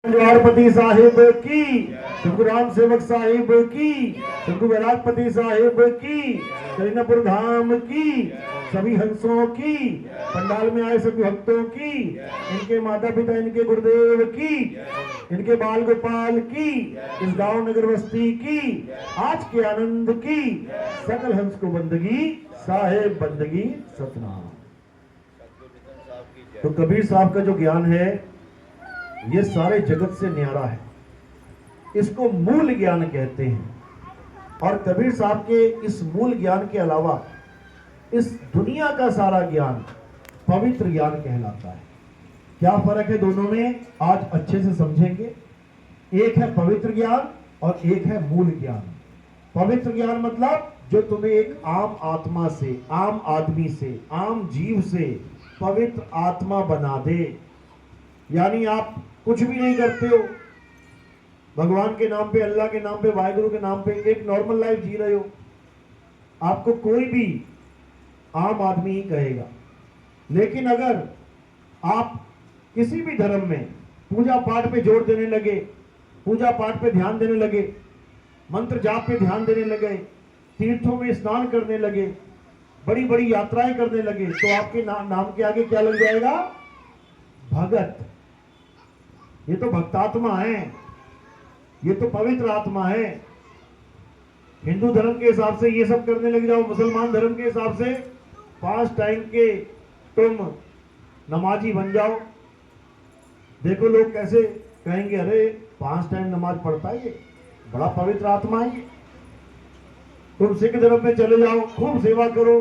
द्वारपति साहिब की, शंकु राम सेवक साहिब की, शंकु वैरागपति साहिब की, करीनापुर धाम की, सभी हंसों की, पंडाल में आए सभी भक्तों की, इनके माता पिता, इनके गुरुदेव की, इनके बाल गोपाल की, इस गांव नगर बस्ती की, आज के आनंद की, सकल हंस को बंदगी, साहेब बंदगी सतनाम। तो कबीर साहब का जो ज्ञान है ये सारे जगत से न्यारा है, इसको मूल ज्ञान कहते हैं। और कबीर साहब के इस मूल ज्ञान के अलावा इस दुनिया का सारा ज्ञान पवित्र ज्ञान कहलाता है। क्या फर्क है दोनों में, आज अच्छे से समझेंगे। एक है पवित्र ज्ञान और एक है मूल ज्ञान। पवित्र ज्ञान मतलब जो तुम्हें एक आम आत्मा से, आम आदमी से, आम जीव से पवित्र आत्मा बना दे। यानी आप कुछ भी नहीं करते हो, भगवान के नाम पे, अल्लाह के नाम पे, वाहिगुरु के नाम पे एक नॉर्मल लाइफ जी रहे हो, आपको कोई भी आम आदमी ही कहेगा। लेकिन अगर आप किसी भी धर्म में पूजा पाठ पे जोर देने लगे, पूजा पाठ पे ध्यान देने लगे, मंत्र जाप पे ध्यान देने लगे, तीर्थों में स्नान करने लगे, बड़ी बड़ी यात्राएं करने लगे, तो आपके नाम के आगे क्या लग जाएगा? भगत। ये तो भक्तात्मा है, ये तो पवित्र आत्मा है। हिंदू धर्म के हिसाब से ये सब करने लग जाओ, मुसलमान धर्म के हिसाब से 5 टाइम के तुम नमाजी बन जाओ, देखो लोग कैसे कहेंगे, अरे 5 टाइम नमाज पढ़ता है ये, बड़ा पवित्र आत्मा है ये। तुम सिख धर्म में चले जाओ, खूब सेवा करो,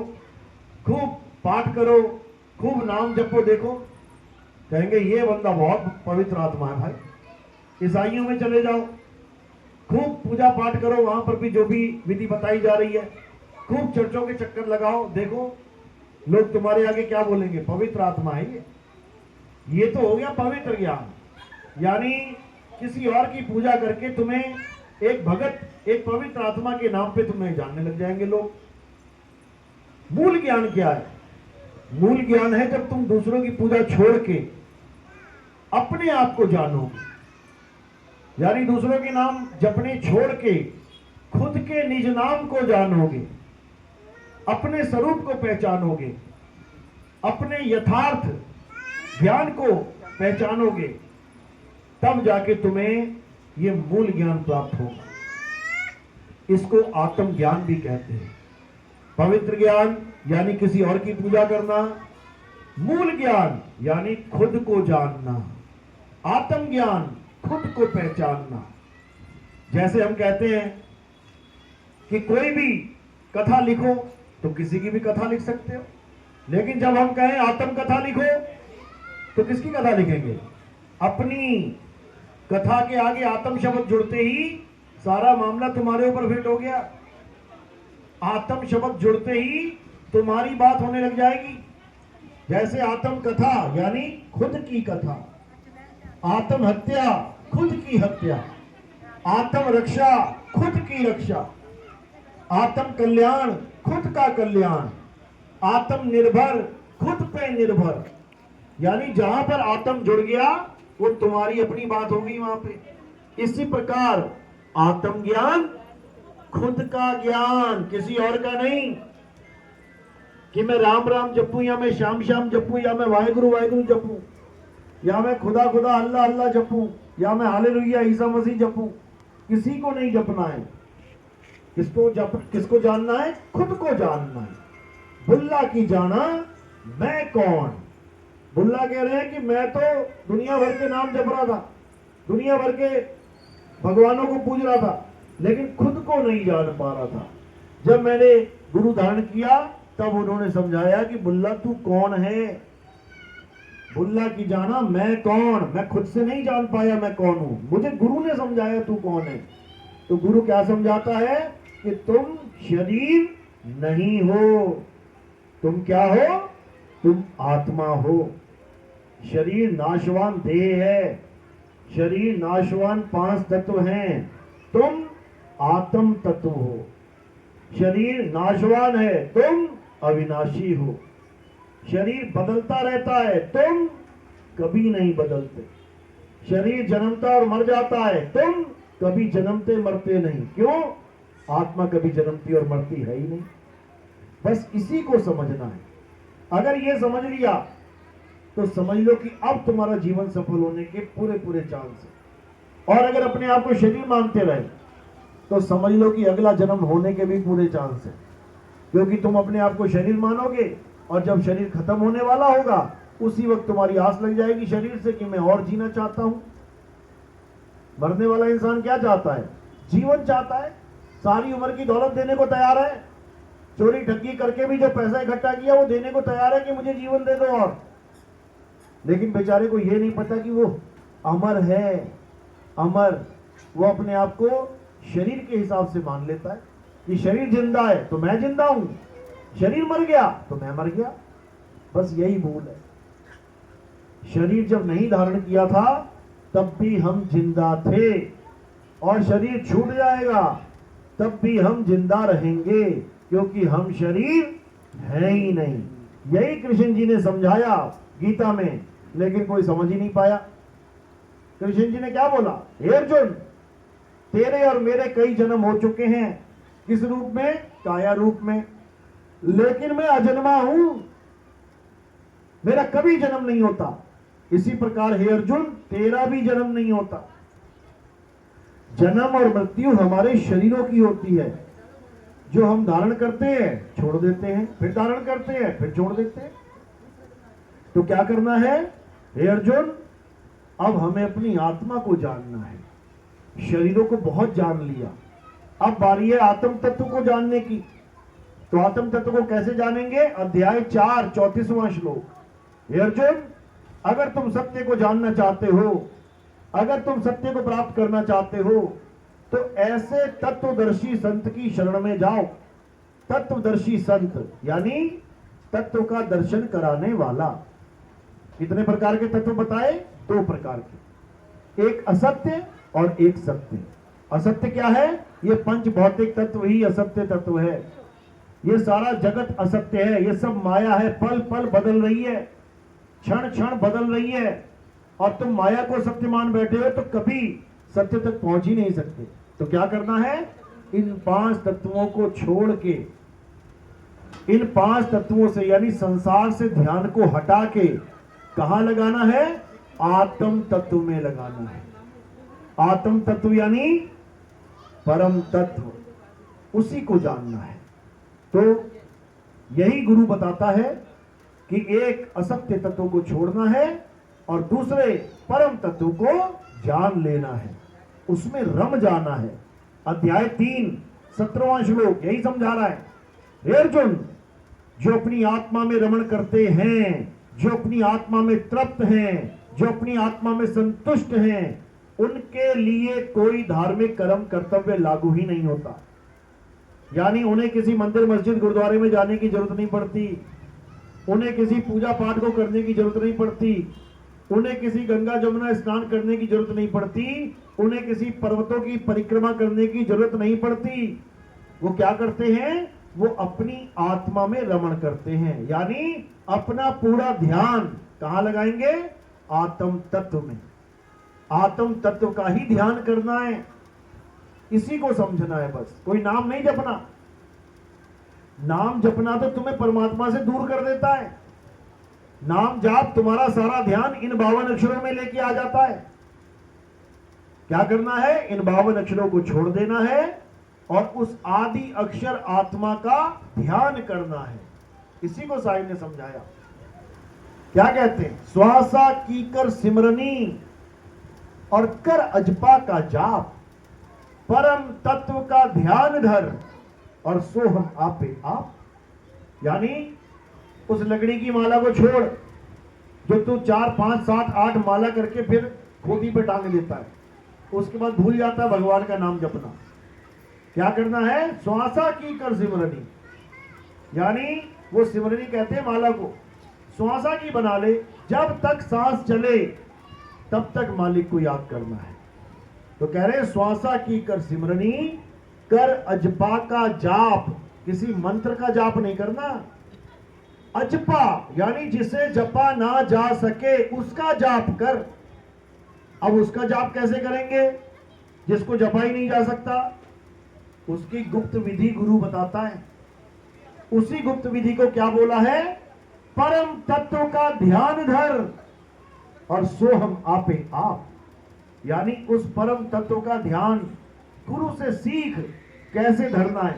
खूब पाठ करो, खूब नाम जपो, देखो कहेंगे ये बंदा बहुत पवित्र आत्मा है भाई। ईसाइयों में चले जाओ, खूब पूजा पाठ करो, वहां पर भी जो भी विधि बताई जा रही है, खूब चर्चों के चक्कर लगाओ, देखो लोग तुम्हारे आगे क्या बोलेंगे, पवित्र आत्मा है ये तो हो गया पवित्र ज्ञान। यानी किसी और की पूजा करके तुम्हें एक भगत, एक पवित्र आत्मा के नाम पे तुम्हें जानने लग जाएंगे लोग। मूल ज्ञान क्या है? मूल ज्ञान है जब तुम दूसरों की पूजा छोड़ के अपने आप को जानोगे, यानी दूसरों के नाम जपने छोड़ के खुद के निज नाम को जानोगे, अपने स्वरूप को पहचानोगे, अपने यथार्थ ज्ञान को पहचानोगे, तब जाके तुम्हें ये मूल ज्ञान प्राप्त होगा। इसको आत्म ज्ञान भी कहते हैं। पवित्र ज्ञान यानी किसी और की पूजा करना, मूल ज्ञान यानी खुद को जानना, आत्म ज्ञान खुद को पहचानना। जैसे हम कहते हैं कि कोई भी कथा लिखो, तो किसी की भी कथा लिख सकते हो, लेकिन जब हम कहें आत्म कथा लिखो, तो किसकी कथा लिखेंगे? अपनी। कथा के आगे आत्म शब्द जुड़ते ही सारा मामला तुम्हारे ऊपर फिट हो गया। आत्म शब्द जुड़ते ही तुम्हारी बात होने लग जाएगी। जैसे आत्म कथा यानी खुद की कथा, आत्म हत्या खुद की हत्या, आत्म रक्षा खुद की रक्षा, आत्म कल्याण खुद का कल्याण, आत्म निर्भर खुद पे निर्भर। यानी जहां पर आत्म जुड़ गया वो तुम्हारी अपनी बात होगी वहां पे। इसी प्रकार आत्म ज्ञान खुद का ज्ञान, किसी और का नहीं कि मैं राम राम जपू, या मैं श्याम श्याम जपू, या मैं वाहिगुरु वाहिगुरु जपू, या मैं खुदा खुदा अल्लाह अल्लाह जपू, या मैं हालेलुया ईसा मसीह जपू। किसी को नहीं जपना है। किसको जानना है? खुद को जानना है। बुल्ला की जाना मैं कौन। बुल्ला कह रहे हैं कि मैं तो दुनिया भर के नाम जप रहा था, दुनिया भर के भगवानों को पूज रहा था, लेकिन खुद को नहीं जान पा रहा था। जब मैंने गुरु धारण किया तब उन्होंने समझाया कि बुल्ला तू कौन है। बुल्ला की जाना मैं कौन, मैं खुद से नहीं जान पाया मैं कौन हूं, मुझे गुरु ने समझाया तू कौन है। तो गुरु क्या समझाता है कि तुम शरीर नहीं हो, तुम क्या हो? तुम आत्मा हो। शरीर नाशवान देह है, शरीर नाशवान 5 तत्व हैं, तुम आत्म तत्व हो। शरीर नाशवान है, तुम अविनाशी हो। शरीर बदलता रहता है, तुम कभी नहीं बदलते। शरीर जन्मता और मर जाता है, तुम कभी जन्मते मरते नहीं। क्यों? आत्मा कभी जन्मती और मरती है ही नहीं। बस इसी को समझना है। अगर ये समझ लिया तो समझ लो कि अब तुम्हारा जीवन सफल होने के पूरे पूरे चांस है। और अगर अपने आप को शरीर मानते रहे तो समझ लो कि अगला जन्म होने के भी पूरे चांस है, क्योंकि तुम अपने आप को शरीर मानोगे और जब शरीर खत्म होने वाला होगा उसी वक्त तुम्हारी आस लग जाएगी शरीर से कि मैं और जीना चाहता हूं। मरने वाला इंसान क्या चाहता है? जीवन चाहता है। सारी उम्र की दौलत देने को तैयार है, चोरी ठगी करके भी जो पैसा इकट्ठा किया वो देने को तैयार है कि मुझे जीवन दे दो और। लेकिन बेचारे को ये नहीं पता कि वो अमर है। अमर वो अपने आप को शरीर के हिसाब से मान लेता है कि शरीर जिंदा है तो मैं जिंदा हूं, शरीर मर गया तो मैं मर गया। बस यही भूल है। शरीर जब नहीं धारण किया था तब भी हम जिंदा थे, और शरीर छूट जाएगा तब भी हम जिंदा रहेंगे, क्योंकि हम शरीर है ही नहीं। यही कृष्ण जी ने समझाया गीता में, लेकिन कोई समझ ही नहीं पाया। कृष्ण जी ने क्या बोला? हे अर्जुन, तेरे और मेरे कई जन्म हो चुके हैं। किस रूप में? काया रूप में। लेकिन मैं अजन्मा हूं, मेरा कभी जन्म नहीं होता। इसी प्रकार हे अर्जुन, तेरा भी जन्म नहीं होता। जन्म और मृत्यु हमारे शरीरों की होती है, जो हम धारण करते हैं छोड़ देते हैं, फिर धारण करते हैं फिर छोड़ देते हैं। तो क्या करना है? हे अर्जुन, अब हमें अपनी आत्मा को जानना है। शरीरों को बहुत जान लिया, अब बारी है आत्म तत्व को जानने की। तो आत्म तत्व को कैसे जानेंगे? अध्याय 4 34वां श्लोक। हे अर्जुन, अगर तुम सत्य को जानना चाहते हो, अगर तुम सत्य को प्राप्त करना चाहते हो, तो ऐसे तत्वदर्शी संत की शरण में जाओ। तत्वदर्शी संत यानी तत्व का दर्शन कराने वाला। कितने प्रकार के तत्व बताए? 2 प्रकार के, एक असत्य और एक सत्य। असत्य क्या है? ये पंच भौतिक तत्व ही असत्य तत्व है। ये सारा जगत असत्य है, ये सब माया है, पल पल बदल रही है, क्षण क्षण बदल रही है, और तुम माया को सत्य मान बैठे हो तो कभी सत्य तक पहुंच ही नहीं सकते। तो क्या करना है? इन 5 तत्वों को छोड़ के, इन 5 तत्वों से यानी संसार से ध्यान को हटा के कहां लगाना है? आत्म तत्व में लगाना है। आत्म तत्व यानी परम तत्व, उसी को जानना है। तो यही गुरु बताता है कि एक असत्य तत्व को छोड़ना है और दूसरे परम तत्व को जान लेना है, उसमें रम जाना है। अध्याय 3 17वां श्लोक यही समझा रहा है। हे अर्जुन, जो अपनी आत्मा में रमण करते हैं, जो अपनी आत्मा में तृप्त हैं, जो अपनी आत्मा में संतुष्ट हैं, उनके लिए कोई धार्मिक कर्म कर्तव्य लागू ही नहीं होता। यानी उन्हें किसी मंदिर मस्जिद गुरुद्वारे में जाने की जरूरत नहीं पड़ती, उन्हें किसी पूजा पाठ को करने की जरूरत नहीं पड़ती, उन्हें किसी गंगा जमुना स्नान करने की जरूरत नहीं पड़ती, उन्हें किसी पर्वतों की परिक्रमा करने की जरूरत नहीं पड़ती। वो क्या करते हैं? वो अपनी आत्मा में रमण करते हैं, यानी अपना पूरा ध्यान कहां लगाएंगे? आत्म तत्व में। आत्म तत्व का ही ध्यान करना है, इसी को समझना है। बस कोई नाम नहीं जपना। नाम जपना तो तुम्हें परमात्मा से दूर कर देता है। नाम जाप तुम्हारा सारा ध्यान इन 52 अक्षरों में लेके आ जाता है। क्या करना है? इन 52 अक्षरों को छोड़ देना है और उस आदि अक्षर आत्मा का ध्यान करना है। इसी को साहिब ने समझाया। क्या कहते हैं? श्वासा की कर सिमरनी और कर अजपा का जाप, परम तत्व का ध्यान धर और सो हम आपे आप। यानी उस लकड़ी की माला को छोड़ जो तू 4 5 7 8 माला करके फिर खोटी पे टांग देता है, उसके बाद भूल जाता है भगवान का नाम जपना। क्या करना है? श्वासा की कर सिमरनी, यानी वो सिमरनी कहते हैं माला को, श्वासा की बना ले। जब तक सांस चले तब तक मालिक को याद करना है। तो कह रहे श्वासा की कर सिमरनी, कर अजपा का जाप। किसी मंत्र का जाप नहीं करना। अजपा यानी जिसे जपा ना जा सके उसका जाप कर। अब उसका जाप कैसे करेंगे जिसको जपा ही नहीं जा सकता? उसकी गुप्त विधि गुरु बताता है। उसी गुप्त विधि को क्या बोला है? परम तत्व का ध्यान धर और सो हम आपे आप, यानी उस परम तत्व का ध्यान गुरु से सीख कैसे धरना है।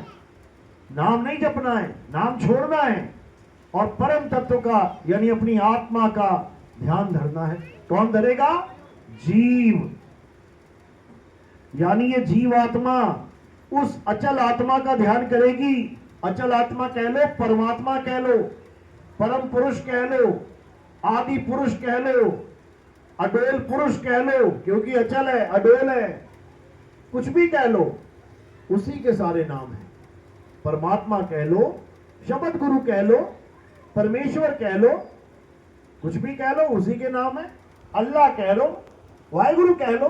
नाम नहीं जपना है, नाम छोड़ना है, और परम तत्व का यानी अपनी आत्मा का ध्यान धरना है। कौन धरेगा? जीव, यानी ये जीव आत्मा उस अचल आत्मा का ध्यान करेगी। अचल आत्मा कह लो, परमात्मा कह लो, परम पुरुष कह लो, आदि पुरुष कह लो, अडोल पुरुष कह लो, क्योंकि अचल है, अडोल है, कुछ भी कह लो, उसी के सारे नाम हैं। परमात्मा कह लो, शब्द गुरु कह लो, परमेश्वर कह लो, कुछ भी कह लो, उसी के नाम है। अल्लाह कह लो, वाहिगुरु कह लो,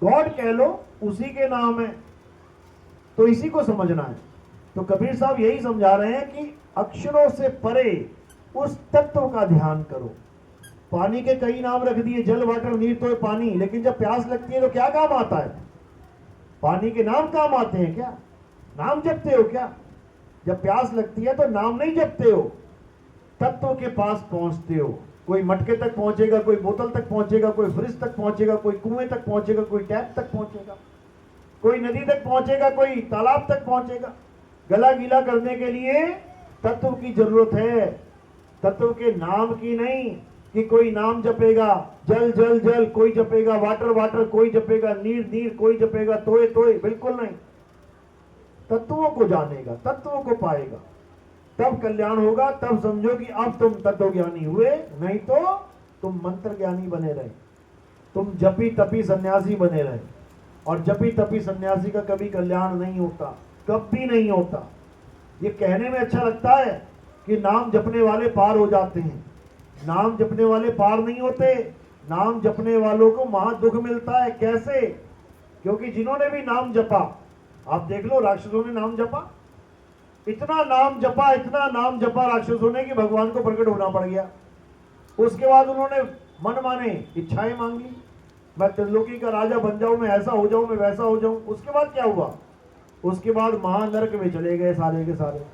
गॉड कह लो, उसी के नाम है। तो इसी को समझना है। तो कबीर साहब यही समझा रहे हैं कि अक्षरों से परे उस तत्व का ध्यान करो। पानी के कई नाम रख दिए, जल, वाटर, नीर, तो पानी, लेकिन जब प्यास लगती है तो क्या काम आता है? पानी के नाम काम आते हैं क्या? नाम जपते हो क्या? जब प्यास लगती है तो नाम नहीं जपते हो, तत्व के पास पहुंचते हो। कोई मटके तक पहुंचेगा, कोई बोतल तक पहुंचेगा, कोई फ्रिज तक पहुंचेगा, कोई कुएं तक पहुंचेगा, कोई टैप तक पहुंचेगा, कोई नदी तक पहुंचेगा, कोई तालाब तक पहुंचेगा। गला गीला करने के लिए तत्व की जरूरत है, तत्व के नाम की नहीं कि कोई नाम जपेगा, जल जल जल कोई जपेगा, वाटर वाटर कोई जपेगा, नीर नीर कोई जपेगा, तोए तोए, बिल्कुल नहीं। तत्वों को जानेगा, तत्वों को पाएगा, तब कल्याण होगा। तब समझो कि अब तुम तत्व ज्ञानी हुए, नहीं तो तुम मंत्र ज्ञानी बने रहे, तुम जपी तपी सन्यासी बने रहे। और जपी तपी सन्यासी का कभी कल्याण नहीं होता, कभी नहीं होता। ये कहने में अच्छा लगता है कि नाम जपने वाले पार हो जाते हैं, नाम जपने वाले पार नहीं होते। नाम जपने वालों को महा दुख मिलता है। कैसे? क्योंकि जिन्होंने भी नाम जपा, आप देख लो, राक्षसों ने नाम जपा, इतना नाम जपा, इतना नाम जपा राक्षसों ने कि भगवान को प्रकट होना पड़ गया। उसके बाद उन्होंने मन माने इच्छाएं मांग ली, मैं त्रिलोकी का राजा बन जाऊं, मैं ऐसा हो जाऊं, मैं वैसा हो जाऊं। उसके बाद क्या हुआ? उसके बाद महानरक में चले गए सारे के सारे।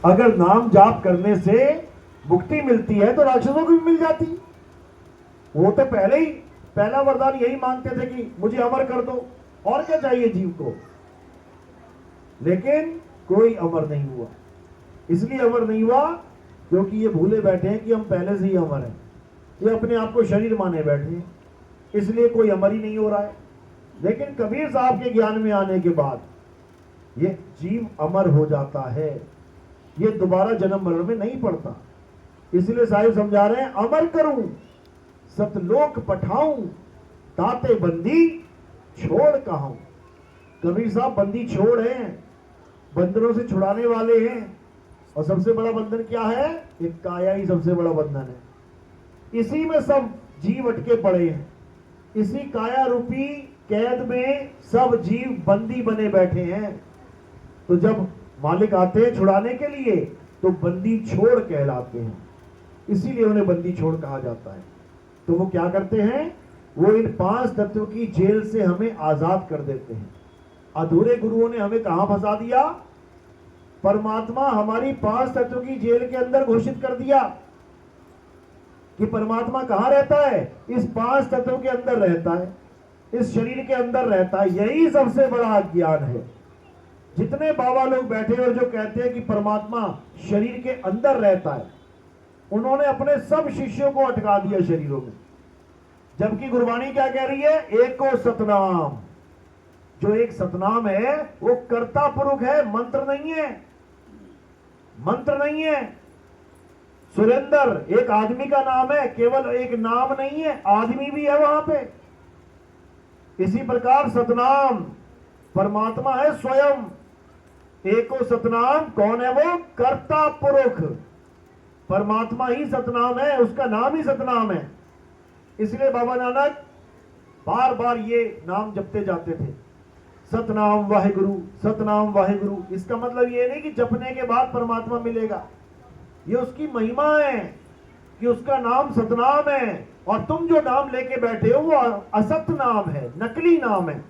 अगर नाम जाप करने से मुक्ति मिलती है तो राक्षसों को भी मिल जाती। वो तो पहले ही पहला वरदान यही मांगते थे कि मुझे अमर कर दो, और क्या चाहिए जीव को। लेकिन कोई अमर नहीं हुआ। इसलिए अमर नहीं हुआ क्योंकि ये भूले बैठे हैं कि हम पहले से ही अमर हैं। ये अपने आप को शरीर माने बैठे हैं, इसलिए कोई अमर ही नहीं हो रहा है। लेकिन कबीर साहब के ज्ञान में आने के बाद ये जीव अमर हो जाता है, ये दोबारा जन्म मरण में नहीं पड़ता। इसलिए साहिब समझा रहे हैं, अमर करूं सतलोक पठाऊं, ताते बंदी छोड़ कहूं। कबीर साहब बंदी छोड़ हैं, बंधनों से छुड़ाने वाले हैं। और सबसे बड़ा बंधन क्या है? एक काया ही सबसे बड़ा बंधन है। इसी में सब जीव अटके पड़े हैं, इसी काया रूपी कैद में सब जीव बंदी बने बैठे हैं। तो जब मालिक आते हैं छुड़ाने के लिए तो बंदी छोड़ कहलाते हैं, इसीलिए उन्हें बंदी छोड़ कहा जाता है। तो वो क्या करते हैं? वो इन 5 तत्व की जेल से हमें आजाद कर देते हैं। अधूरे गुरुओं ने हमें कहां फंसा दिया? परमात्मा हमारी 5 तत्व की जेल के अंदर घोषित कर दिया कि परमात्मा कहां रहता है? इस 5 तत्व के अंदर रहता है, इस शरीर के अंदर रहता है। यही सबसे बड़ा अज्ञान है। जितने बाबा लोग बैठे और जो कहते हैं कि परमात्मा शरीर के अंदर रहता है, उन्होंने अपने सब शिष्यों को अटका दिया शरीरों में। जबकि गुरबाणी क्या कह रही है? एको सतनाम। जो एक सतनाम है वो कर्ता पुरुष है, मंत्र नहीं है, मंत्र नहीं है। सुरेंद्र एक आदमी का नाम है, केवल एक नाम नहीं है, आदमी भी है वहां पे। इसी प्रकार सतनाम परमात्मा है स्वयं। एको सतनाम कौन है? वो कर्ता पुरुष, परमात्मा ही सतनाम है, उसका नाम ही सतनाम है। इसलिए बाबा नानक बार बार ये नाम जपते जाते थे, सतनाम वाहिगुरु, सतनाम वाहिगुरु। इसका मतलब ये नहीं कि जपने के बाद परमात्मा मिलेगा, ये उसकी महिमा है। कि उसका नाम सतनाम है, और तुम जो नाम लेके बैठे हो वो असत नाम है, नकली नाम है।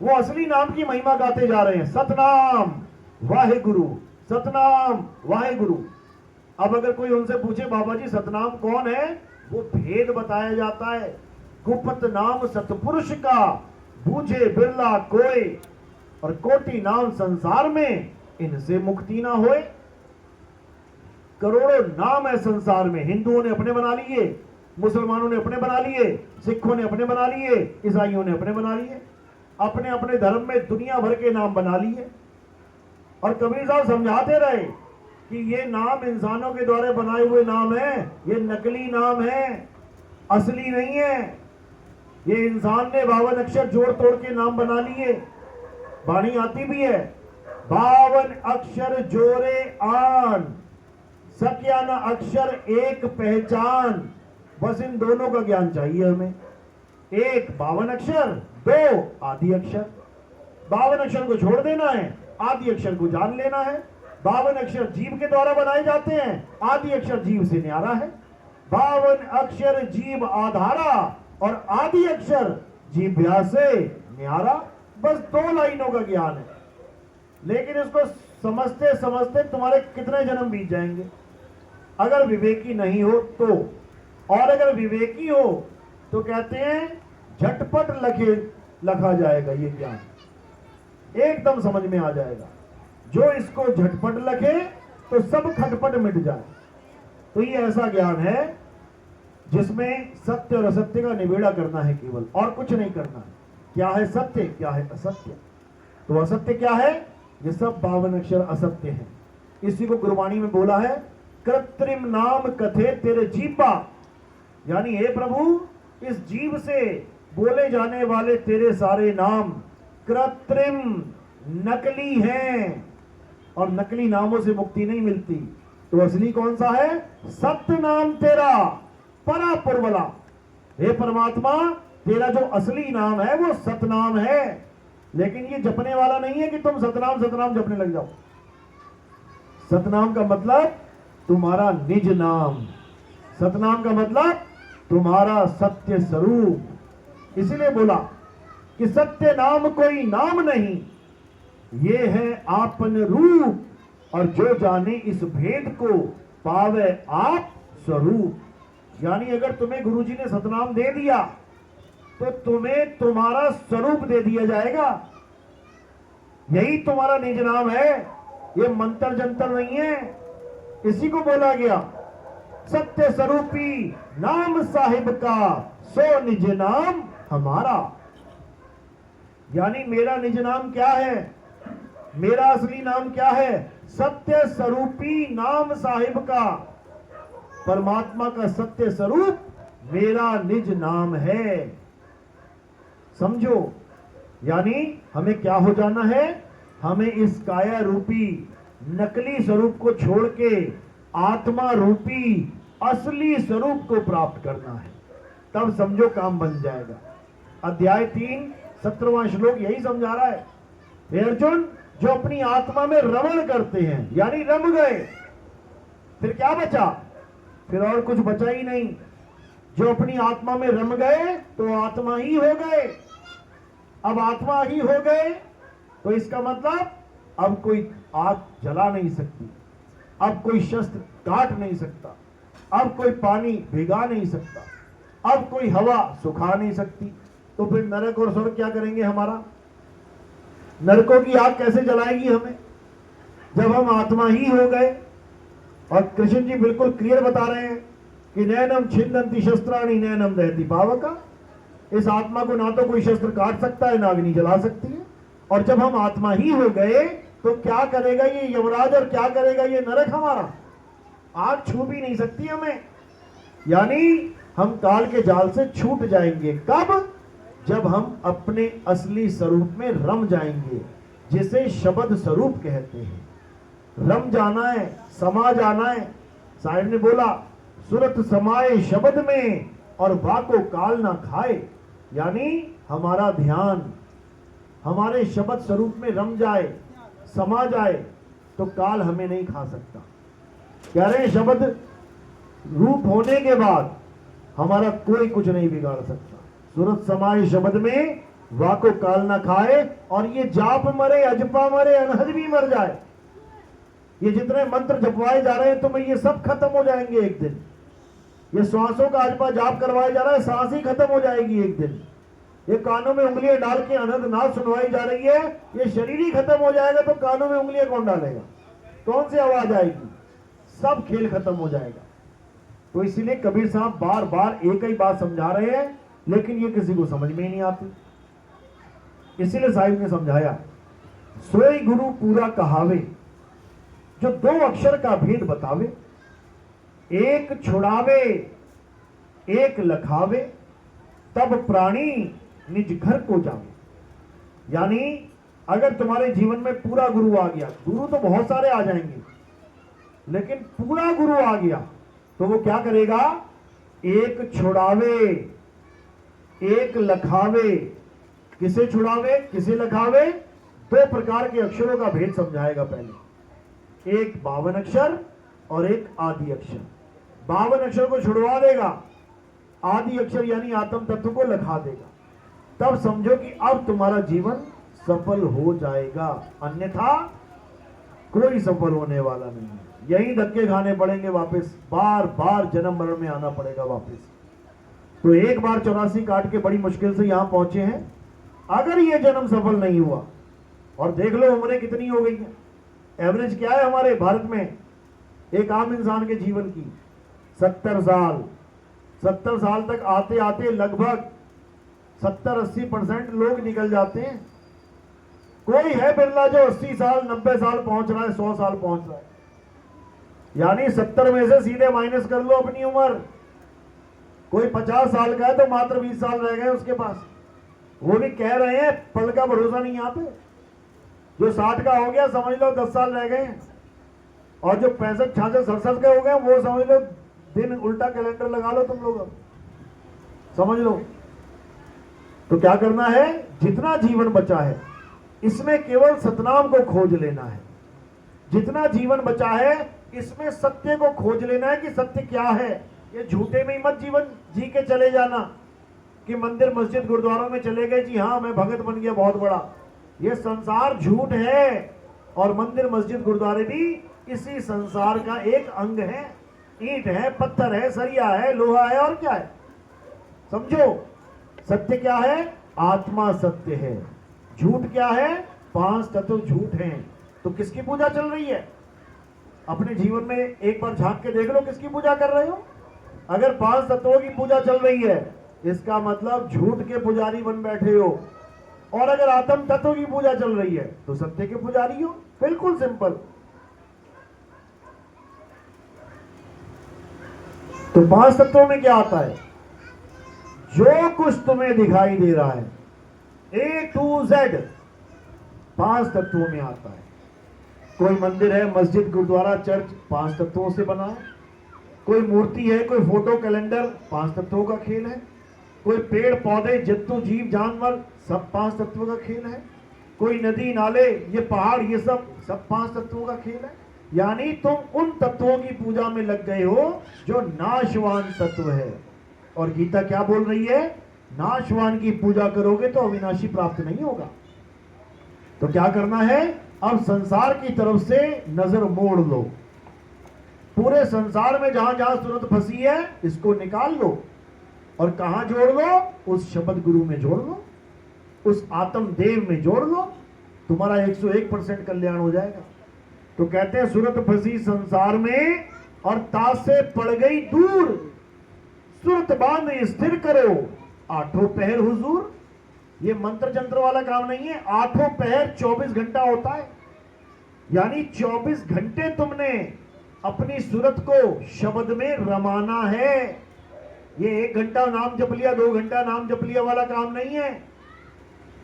वो असली नाम की महिमा गाते जा रहे हैं, सतनाम वाहेगुरु, सतनाम वाहेगुरु। अब अगर कोई उनसे पूछे बाबा जी सतनाम कौन है, वो भेद बताया जाता है। गुप्त नाम सतपुरुष का, बूझे बिरला कोई, और कोटि नाम संसार में, इनसे मुक्ति ना होए। करोड़ों नाम है संसार में, हिंदुओं ने अपने बना लिए, मुसलमानों ने अपने बना लिए, सिखों ने अपने बना लिए, ईसाइयों ने अपने बना लिए, अपने अपने धर्म में दुनिया भर के नाम बना लिए। और कबीर साहब समझाते रहे कि ये नाम इंसानों के द्वारा बनाए हुए नाम है, ये नकली नाम है, असली नहीं है। ये इंसान ने 52 अक्षर जोड़ तोड़ के नाम बना लिए। वाणी आती भी है, 52 अक्षर जोड़े आन, सक्या न अक्षर एक पहचान। बस इन दोनों का ज्ञान चाहिए हमें। एक 52 अक्षर, दो आदि अक्षर। 52 अक्षर को छोड़ देना है, आदि अक्षर को जान लेना है। 52 अक्षर जीव के द्वारा बनाए जाते हैं, आदि अक्षर जीव से न्यारा है। 52 अक्षर जीव आधारा, और आदि अक्षर जीभ्या से न्यारा। बस 2 लाइनों का ज्ञान है, लेकिन इसको समझते समझते तुम्हारे कितने जन्म बीत जाएंगे, अगर विवेकी नहीं हो तो। और अगर विवेकी हो तो कहते हैं झटपट लिखा जाएगा ये ज्ञान, एकदम समझ में आ जाएगा। जो इसको झटपट लखे तो सब खटपट मिट जाए। तो ये ऐसा ज्ञान है जिसमें सत्य और असत्य का निबेड़ा करना है केवल, और कुछ नहीं करना है। क्या है सत्य, क्या है असत्य। तो असत्य क्या है, ये सब 52 अक्षर असत्य है। इसी को गुरबाणी में बोला है, कृत्रिम नाम कथे तेरे जीवा, यानी हे प्रभु इस जीव से बोले जाने वाले तेरे सारे नाम कृत्रिम, नकली हैं, और नकली नामों से मुक्ति नहीं मिलती। तो असली कौन सा है, सत्य नाम तेरा परापुर वाला। हे परमात्मा, तेरा जो असली नाम है वो सतनाम है। लेकिन ये जपने वाला नहीं है कि तुम सतनाम सतनाम जपने लग जाओ। सतनाम का मतलब तुम्हारा निज नाम, सतनाम का मतलब तुम्हारा सत्य स्वरूप। इसीलिए बोला कि सत्य नाम कोई नाम नहीं, ये है आपन रूप, और जो जाने इस भेद को पावे आप स्वरूप। यानी अगर तुम्हें गुरुजी ने सतनाम दे दिया तो तुम्हें तुम्हारा स्वरूप दे दिया जाएगा। यही तुम्हारा निज नाम है, ये मंत्र जंतर नहीं है। इसी को बोला गया, सत्य स्वरूपी नाम साहिब का, सो निज नाम हमारा। यानी मेरा निज नाम क्या है, मेरा असली नाम क्या है, सत्य स्वरूपी नाम साहिब का। परमात्मा का सत्य स्वरूप मेरा निज नाम है। समझो, यानी हमें क्या हो जाना है, हमें इस काया रूपी नकली स्वरूप को छोड़ के आत्मा रूपी असली स्वरूप को प्राप्त करना है। तब समझो काम बन जाएगा। अध्याय 3 17वां श्लोक यही समझा रहा है। हे अर्जुन, जो अपनी आत्मा में रमण करते हैं, यानी रम गए, फिर क्या बचा, फिर और कुछ बचा ही नहीं। जो अपनी आत्मा में रम गए तो आत्मा ही हो गए। अब आत्मा ही हो गए तो इसका मतलब अब कोई आग जला नहीं सकती, अब कोई शस्त्र काट नहीं सकता, अब कोई पानी भिगा नहीं सकता, अब कोई हवा सुखा नहीं सकती। तो फिर नरक और स्वर्ग क्या करेंगे हमारा, नरकों की आग कैसे जलाएगी हमें, जब हम आत्मा ही हो गए। और कृष्ण जी बिल्कुल क्लियर बता रहे हैं कि नैनम छिन्नन्ति शस्त्राणि नैनम दहति पावका। इस आत्मा को ना तो कोई शस्त्र काट सकता है, ना अग्नि जला सकती है। और जब हम आत्मा ही हो गए तो क्या करेगा ये यमराज और क्या करेगा ये नरक हमारा, आग छू भी नहीं सकती हमें। यानी हम काल के जाल से छूट जाएंगे। कब, जब हम अपने असली स्वरूप में रम जाएंगे, जिसे शब्द स्वरूप कहते हैं। रम जाना है, समा जाना है। साहिब ने बोला, सुरत समाये शब्द में और वाको काल ना खाए। यानी हमारा ध्यान हमारे शब्द स्वरूप में रम जाए, समा जाए, तो काल हमें नहीं खा सकता। कह रहे हैं शब्द रूप होने के बाद हमारा कोई कुछ नहीं बिगाड़ सकता। सूरत समाये शब्द में वाको काल ना खाए, और ये जाप मरे, अजपा मरे, अनहद भी मर जाए। ये जितने मंत्र जपवाए जा रहे हैं तुम्हें, ये सब खत्म हो जाएंगे एक दिन। ये श्वासों का अजपा जाप करवाया जा रहा है, सांस ही खत्म हो जाएगी एक दिन। ये कानों में उंगलियां डाल के अनंत नाद सुनवाई जा रही है, ये शरीर ही खत्म हो जाएगा तो कानों में उंगलियां कौन डालेगा? कौन सी आवाज आएगी? सब खेल खत्म हो जाएगा। तो इसीलिए कबीर साहब बार बार एक ही बात समझा रहे हैं, लेकिन ये किसी को समझ में ही नहीं आती। इसीलिए साहिब ने समझाया, सोई गुरु पूरा कहावे, जो दो अक्षर का भेद बतावे, एक छुड़ावे एक लखावे, तब प्राणी निज घर को जावे। यानी अगर तुम्हारे जीवन में पूरा गुरु आ गया, गुरु तो बहुत सारे आ जाएंगे, लेकिन पूरा गुरु आ गया तो वो क्या करेगा? एक छुड़ावे एक लखावे। किसे छुड़ावे किसे लखावे? दो प्रकार के अक्षरों का भेद समझाएगा पहले, एक 52 अक्षर और एक आदि अक्षर। 52 अक्षर को छुड़वा देगा, आदि अक्षर यानी आत्म तत्व को लखा देगा। तब समझो कि अब तुम्हारा जीवन सफल हो जाएगा, अन्यथा कोई सफल होने वाला नहीं है। यही धक्के खाने पड़ेंगे वापस, बार बार जन्म मरण में आना पड़ेगा वापस। तो एक बार 84 काट के बड़ी मुश्किल से यहां पहुंचे हैं। अगर ये जन्म सफल नहीं हुआ, और देख लो उम्रें कितनी हो गई है, एवरेज क्या है हमारे भारत में एक आम इंसान के जीवन की? 70 साल। 70 साल तक आते आते लगभग 70-80% लोग निकल जाते हैं। कोई है बिरला जो 80 साल 90 साल पहुंच रहा है, 100 साल पहुंच रहा है। यानी 70 में से सीधे माइनस कर लो अपनी उम्र। कोई 50 साल का है तो मात्र 20 साल रह गए उसके पास। वो भी कह रहे हैं, पल का भरोसा नहीं यहाँ पे। जो 60 का हो गया समझ लो 10 साल रह गए, और जो 65 66 67 के हो गए वो समझ लो दिन उल्टा कैलेंडर लगा लो तुम लोग, समझ लो। तो क्या करना है? जितना जीवन बचा है इसमें केवल सतनाम को खोज लेना है। जितना जीवन बचा है इसमें सत्य को खोज लेना है कि सत्य क्या है। ये झूठे में ही मत जीवन जी के चले जाना कि मंदिर मस्जिद गुरुद्वारों में चले गए, जी हाँ मैं भगत बन गया बहुत बड़ा। ये संसार झूठ है, और मंदिर मस्जिद गुरुद्वारे भी इसी संसार का एक अंग है। ईंट है, पत्थर है, सरिया है, लोहा है, और क्या है? समझो, सत्य क्या है? आत्मा सत्य है। झूठ क्या है? 5 तत्व झूठ हैं। तो किसकी पूजा चल रही है? अपने जीवन में एक बार झांक के देख लो किसकी पूजा कर रहे हो। अगर 5 तत्वों की पूजा चल रही है इसका मतलब झूठ के पुजारी बन बैठे हो, और अगर आत्म तत्व की पूजा चल रही है तो सत्य के पुजारी हो। बिल्कुल सिंपल। तो 5 तत्वों में क्या आता है? जो कुछ तुम्हें दिखाई दे रहा है A to Z 5 तत्वों में आता है। कोई मंदिर है, मस्जिद, गुरुद्वारा, चर्च 5 तत्वों से बना है। कोई मूर्ति है, कोई फोटो, कैलेंडर 5 तत्वों का खेल है। कोई पेड़ पौधे, जंतु, जीव जानवर सब 5 तत्वों का खेल है। कोई नदी नाले, ये पहाड़, ये सब 5 तत्वों का खेल है। यानी तुम उन तत्वों की पूजा में लग गए हो जो नाशवान तत्व है। और गीता क्या बोल रही है? नाशवान की पूजा करोगे तो अविनाशी प्राप्त नहीं होगा। तो क्या करना है? अब संसार की तरफ से नजर मोड़ लो। पूरे संसार में जहां जहां सूरत फंसी है इसको निकाल लो, और कहां जोड़ लो? उस शब्द गुरु में जोड़ लो, उस आत्म देव में जोड़ लो। तुम्हारा 101% कल्याण हो जाएगा। तो कहते हैं सूरत फंसी संसार में और ताश से पड़ गई दूर, सूरत बांध स्थिर करो 8 पहर हुजूर। ये मंत्र जंत्र वाला काम नहीं है। 8 पहर 24 घंटा होता है। यानी 24 घंटे तुमने अपनी सूरत को शब्द में रमाना है। ये 1 घंटा नाम जप लिया, 2 घंटा नाम जप लिया वाला काम नहीं है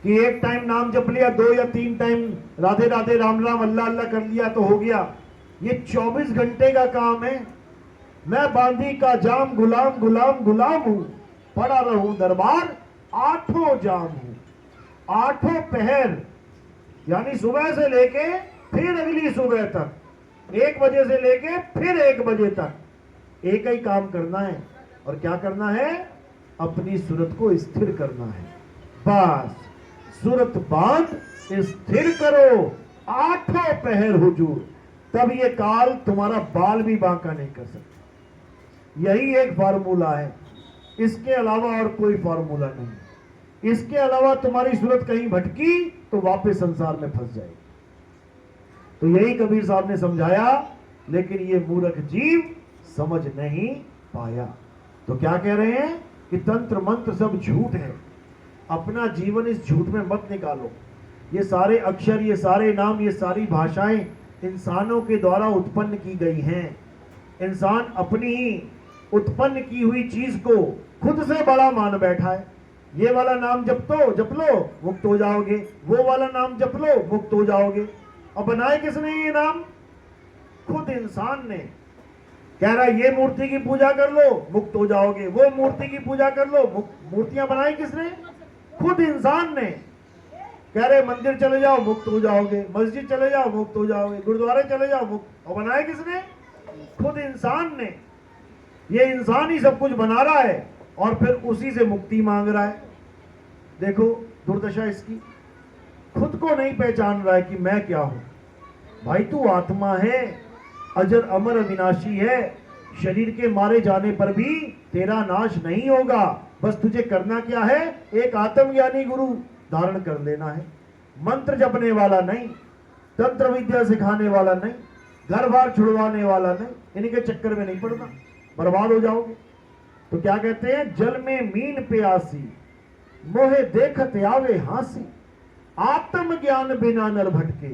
कि एक टाइम नाम जप लिया, 2 या 3 टाइम राधे राधे राम राम अल्लाह अल्लाह कर लिया तो हो गया। ये 24 घंटे का काम है। मैं बांदी का जाम गुलाम गुलाम गुलाम हूं, पड़ा रहूं दरबार 8 जाम हूं। 8 पहर यानी सुबह से लेके फिर अगली सुबह तक, 1 बजे से लेके फिर 1 बजे तक, एक ही काम करना है, और क्या करना है? अपनी सूरत को स्थिर करना है। बस सूरत बांध स्थिर करो, आठों पहर हुजूर, तब ये काल तुम्हारा बाल भी बांका नहीं कर सकता। यही एक फार्मूला है, इसके अलावा और कोई फार्मूला नहीं। इसके अलावा तुम्हारी सूरत कहीं भटकी तो वापस संसार में फंस जाएगी। तो यही कबीर साहब ने समझाया, लेकिन ये मूर्ख जीव समझ नहीं पाया। तो क्या कह रहे हैं कि तंत्र मंत्र सब झूठ है। अपना जीवन इस झूठ में मत निकालो। ये सारे अक्षर, ये सारे नाम, ये सारी भाषाएं इंसानों के द्वारा उत्पन्न की गई हैं। इंसान अपनी ही उत्पन्न की हुई चीज को खुद से बड़ा मान बैठा है। ये वाला नाम जप लो मुक्त हो जाओगे, वो वाला नाम जप लो मुक्त हो जाओगे। अब बनाए किसने ये नाम? खुद इंसान ने। कह रहा है ये मूर्ति की पूजा कर लो मुक्त हो जाओगे, वो मूर्ति की पूजा कर लो। मूर्तियां बनाई किसने? खुद इंसान ने। कह रहे मंदिर चले जाओ मुक्त हो जाओगे, मस्जिद चले जाओ मुक्त हो जाओगे, गुरुद्वारे चले जाओ मुक्त। और बनाए किसने? खुद इंसान ने। ये इंसान ही सब कुछ बना रहा है और फिर उसी से मुक्ति मांग रहा है। देखो दुर्दशा इसकी, खुद को नहीं पहचान रहा है कि मैं क्या हूं। भाई तू आत्मा है, अजर अमर अविनाशी है। शरीर के मारे जाने पर भी तेरा नाश नहीं होगा। बस तुझे करना क्या है? एक आत्मज्ञानी गुरु धारण कर लेना है। मंत्र जपने वाला नहीं, तंत्र विद्या सिखाने वाला नहीं, घर बार छुड़वाने वाला नहीं। इनके चक्कर में नहीं पड़ना, बर्बाद हो जाओगे। तो क्या कहते हैं? जल में मीन प्यासी, मोहे देखत आवे हासी, आत्मज्ञान बिना नर भटके,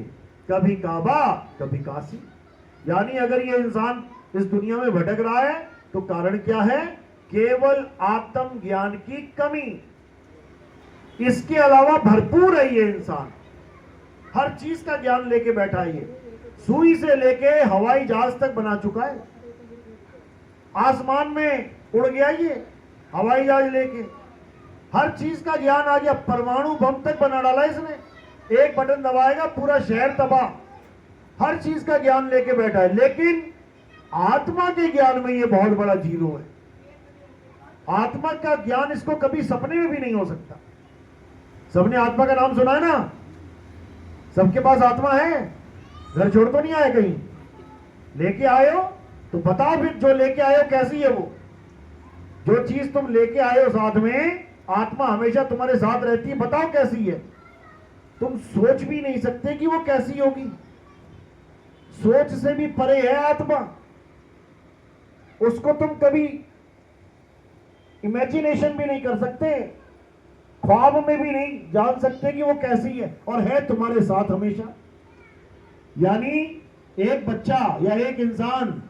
कभी काबा कभी काशी। यानी अगर ये इंसान इस दुनिया में भटक रहा है तो कारण क्या है? केवल आत्म ज्ञान की कमी। इसके अलावा भरपूर है ये इंसान, हर चीज का ज्ञान लेके बैठा है। ये सुई से लेके हवाई जहाज तक बना चुका है। आसमान में उड़ गया ये हवाई जहाज लेके, हर चीज का ज्ञान आ गया। परमाणु बम तक बना डाला इसने। एक बटन दबाएगा पूरा शहर तबाह। हर चीज का ज्ञान लेके बैठा है, लेकिन आत्मा के ज्ञान में ये बहुत बड़ा जीरो है। आत्मा का ज्ञान इसको कभी सपने में भी नहीं हो सकता। सबने आत्मा का नाम सुना है ना? सबके पास आत्मा है। घर छोड़ तो नहीं आए कहीं? लेके आए हो तो बताओ फिर, जो लेके आए हो कैसी है वो? जो चीज तुम लेके आए हो साथ में, आत्मा हमेशा तुम्हारे साथ रहती है। बताओ कैसी है? तुम सोच भी नहीं सकते कि वो कैसी होगी। सोच से भी परे है आत्मा। उसको तुम कभी इमेजिनेशन भी नहीं कर सकते, ख्वाब में भी नहीं जान सकते कि वो कैसी है, और है तुम्हारे साथ हमेशा। यानी एक बच्चा या एक इंसान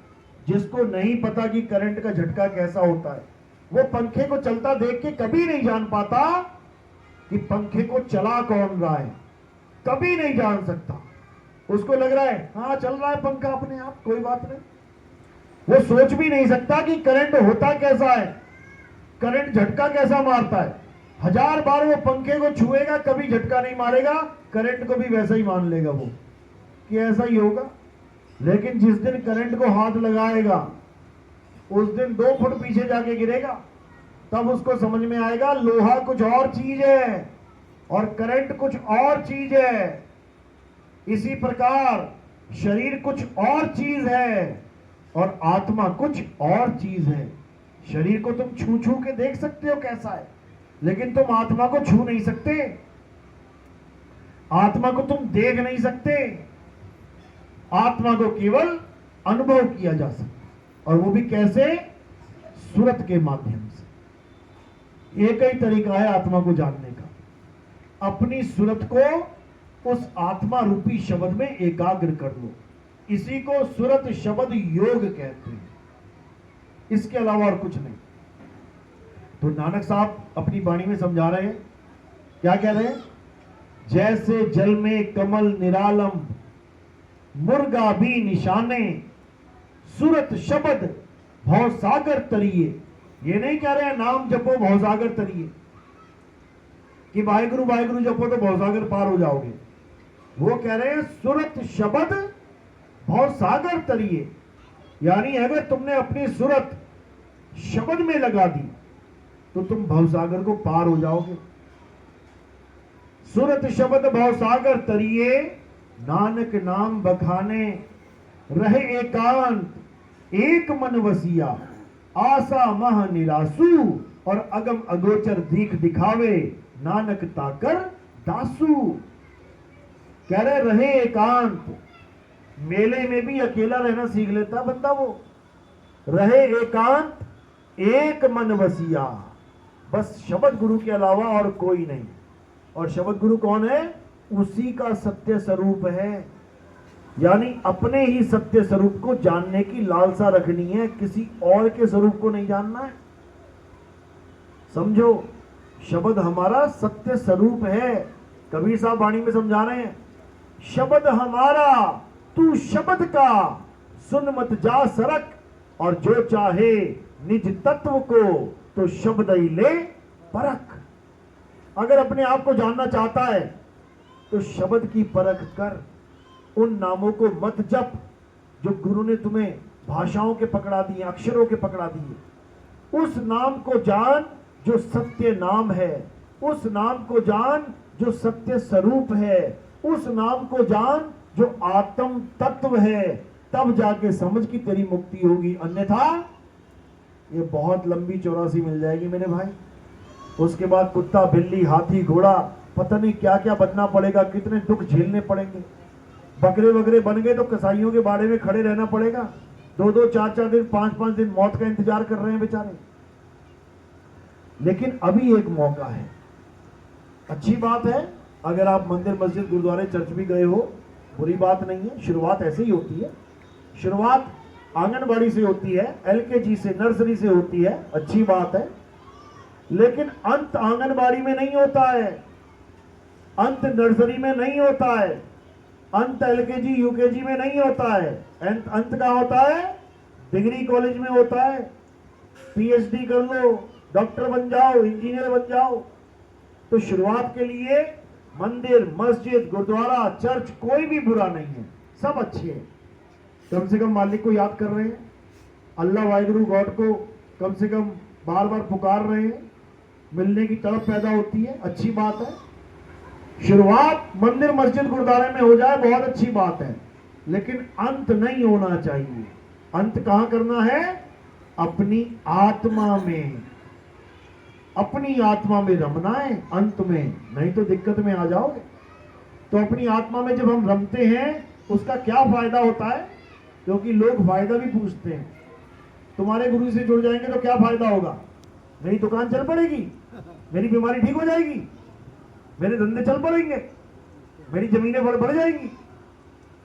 जिसको नहीं पता कि करंट का झटका कैसा होता है, वो पंखे को चलता देख के कभी नहीं जान पाता कि पंखे को चला कौन रहा है। कभी नहीं जान सकता। उसको लग रहा है हाँ चल रहा है पंखा अपने आप, कोई बात नहीं। वो सोच भी नहीं सकता कि करंट होता कैसा है, करंट झटका कैसा मारता है। 1000 बार वो पंखे को छुएगा, कभी झटका नहीं मारेगा। करंट को भी वैसा ही मान लेगा वो कि ऐसा ही होगा। लेकिन जिस दिन करंट को हाथ लगाएगा उस दिन 2 फुट पीछे जाके गिरेगा। तब उसको समझ में आएगा लोहा कुछ और चीज है और करंट कुछ और चीज है। इसी प्रकार शरीर कुछ और चीज है और आत्मा कुछ और चीज है। शरीर को तुम छू छू के देख सकते हो कैसा है, लेकिन तुम आत्मा को छू नहीं सकते। आत्मा को तुम देख नहीं सकते। आत्मा को केवल अनुभव किया जा सकता, और वो भी कैसे? सूरत के माध्यम से। एक ही तरीका है आत्मा को जानने का। अपनी सूरत को उस आत्मा रूपी शब्द में एकाग्र कर लो। इसी को सूरत शब्द योग कहते हैं। इसके अलावा और कुछ नहीं। तो नानक साहब अपनी वाणी में समझा रहे हैं, क्या कह रहे हैं? जैसे जल में कमल निरालम, मुर्गा भी निशाने, सूरत शब्द भवसागर तरिए। ये नहीं कह रहे हैं नाम जपो भवसागर तरिए कि वाहिगुरु वाहिगुरु जपो तो भवसागर पार हो जाओगे। वो कह रहे हैं सूरत शब्द भवसागर तरिए। यानी अगर तुमने अपनी सूरत शब्द में लगा दी तो तुम भवसागर को पार हो जाओगे। सूरत शब्द भवसागर तरिए, नानक नाम बखाने, रहे एकांत एक मन वसिया, आशा मह निरासु, और अगम अगोचर दीख दिखावे, नानक ताकर दासू। कह रहे रहे एकांत, मेले में भी अकेला रहना सीख लेता बंदा वो। रहे एकांत एक मन वसिया, बस शब्द गुरु के अलावा और कोई नहीं। और शब्द गुरु कौन है? उसी का सत्य स्वरूप है। यानी अपने ही सत्य स्वरूप को जानने की लालसा रखनी है, किसी और के स्वरूप को नहीं जानना है। समझो, शब्द हमारा सत्य स्वरूप है। कबीर साहब वाणी में समझा रहे हैं, शब्द हमारा तू शब्द का, सुन मत जा सरक, और जो चाहे निज तत्व को, तो शब्द ही ले परख। अगर अपने आप को जानना चाहता है तो शब्द की परख कर। उन नामों को मत जप जो गुरु ने तुम्हें भाषाओं के पकड़ा दिए, अक्षरों के पकड़ा दिए। उस नाम को जान जो सत्य नाम है, उस नाम को जान जो सत्य स्वरूप है, उस नाम को जान जो आत्म तत्व है। तब जाके समझ की तेरी मुक्ति होगी, अन्यथा ये बहुत लंबी 84 मिल जाएगी मेरे भाई। उसके बाद कुत्ता बिल्ली हाथी घोड़ा पता नहीं क्या क्या बनना पड़ेगा, कितने दुख झेलने पड़ेंगे। बकरे वगैरह बन गए तो कसाईयों के बाड़े में खड़े रहना पड़ेगा। 2-2 4-4 दिन 5-5 दिन मौत का इंतजार कर रहे हैं बेचारे। लेकिन अभी एक मौका है। अच्छी बात है अगर आप मंदिर मस्जिद गुरुद्वारे चर्च भी गए हो, बुरी बात नहीं है। शुरुआत ऐसे ही होती है। शुरुआत आंगनबाड़ी से होती है, LKG से, नर्सरी से होती है, अच्छी बात है। लेकिन अंत आंगनबाड़ी में नहीं होता है, अंत नर्सरी में नहीं होता है, अंत LKG UKG में नहीं होता है। अंत का होता है डिग्री कॉलेज में होता है। PhD कर लो, डॉक्टर बन जाओ, इंजीनियर बन जाओ। तो शुरुआत के लिए मंदिर मस्जिद गुरुद्वारा चर्च कोई भी बुरा नहीं है, सब अच्छे हैं। कम से कम मालिक को याद कर रहे हैं, अल्लाह वाहिगुरु गॉड को कम से कम बार बार पुकार रहे हैं, मिलने की तड़प पैदा होती है, अच्छी बात है। शुरुआत मंदिर मस्जिद गुरुद्वारे में हो जाए बहुत अच्छी बात है, लेकिन अंत नहीं होना चाहिए। अंत कहां करना है? अपनी आत्मा में, अपनी आत्मा में रमना है अंत में, नहीं तो दिक्कत में आ जाओगे। तो अपनी आत्मा में जब हम रमते हैं उसका क्या फायदा होता है? क्योंकि लोग फायदा भी पूछते हैं। तुम्हारे गुरु से जुड़ जाएंगे तो क्या फायदा होगा? मेरी दुकान चल पड़ेगी, मेरी बीमारी ठीक हो जाएगी, मेरे धंधे चल पड़ेंगे, मेरी जमीनें बढ़ जाएंगी,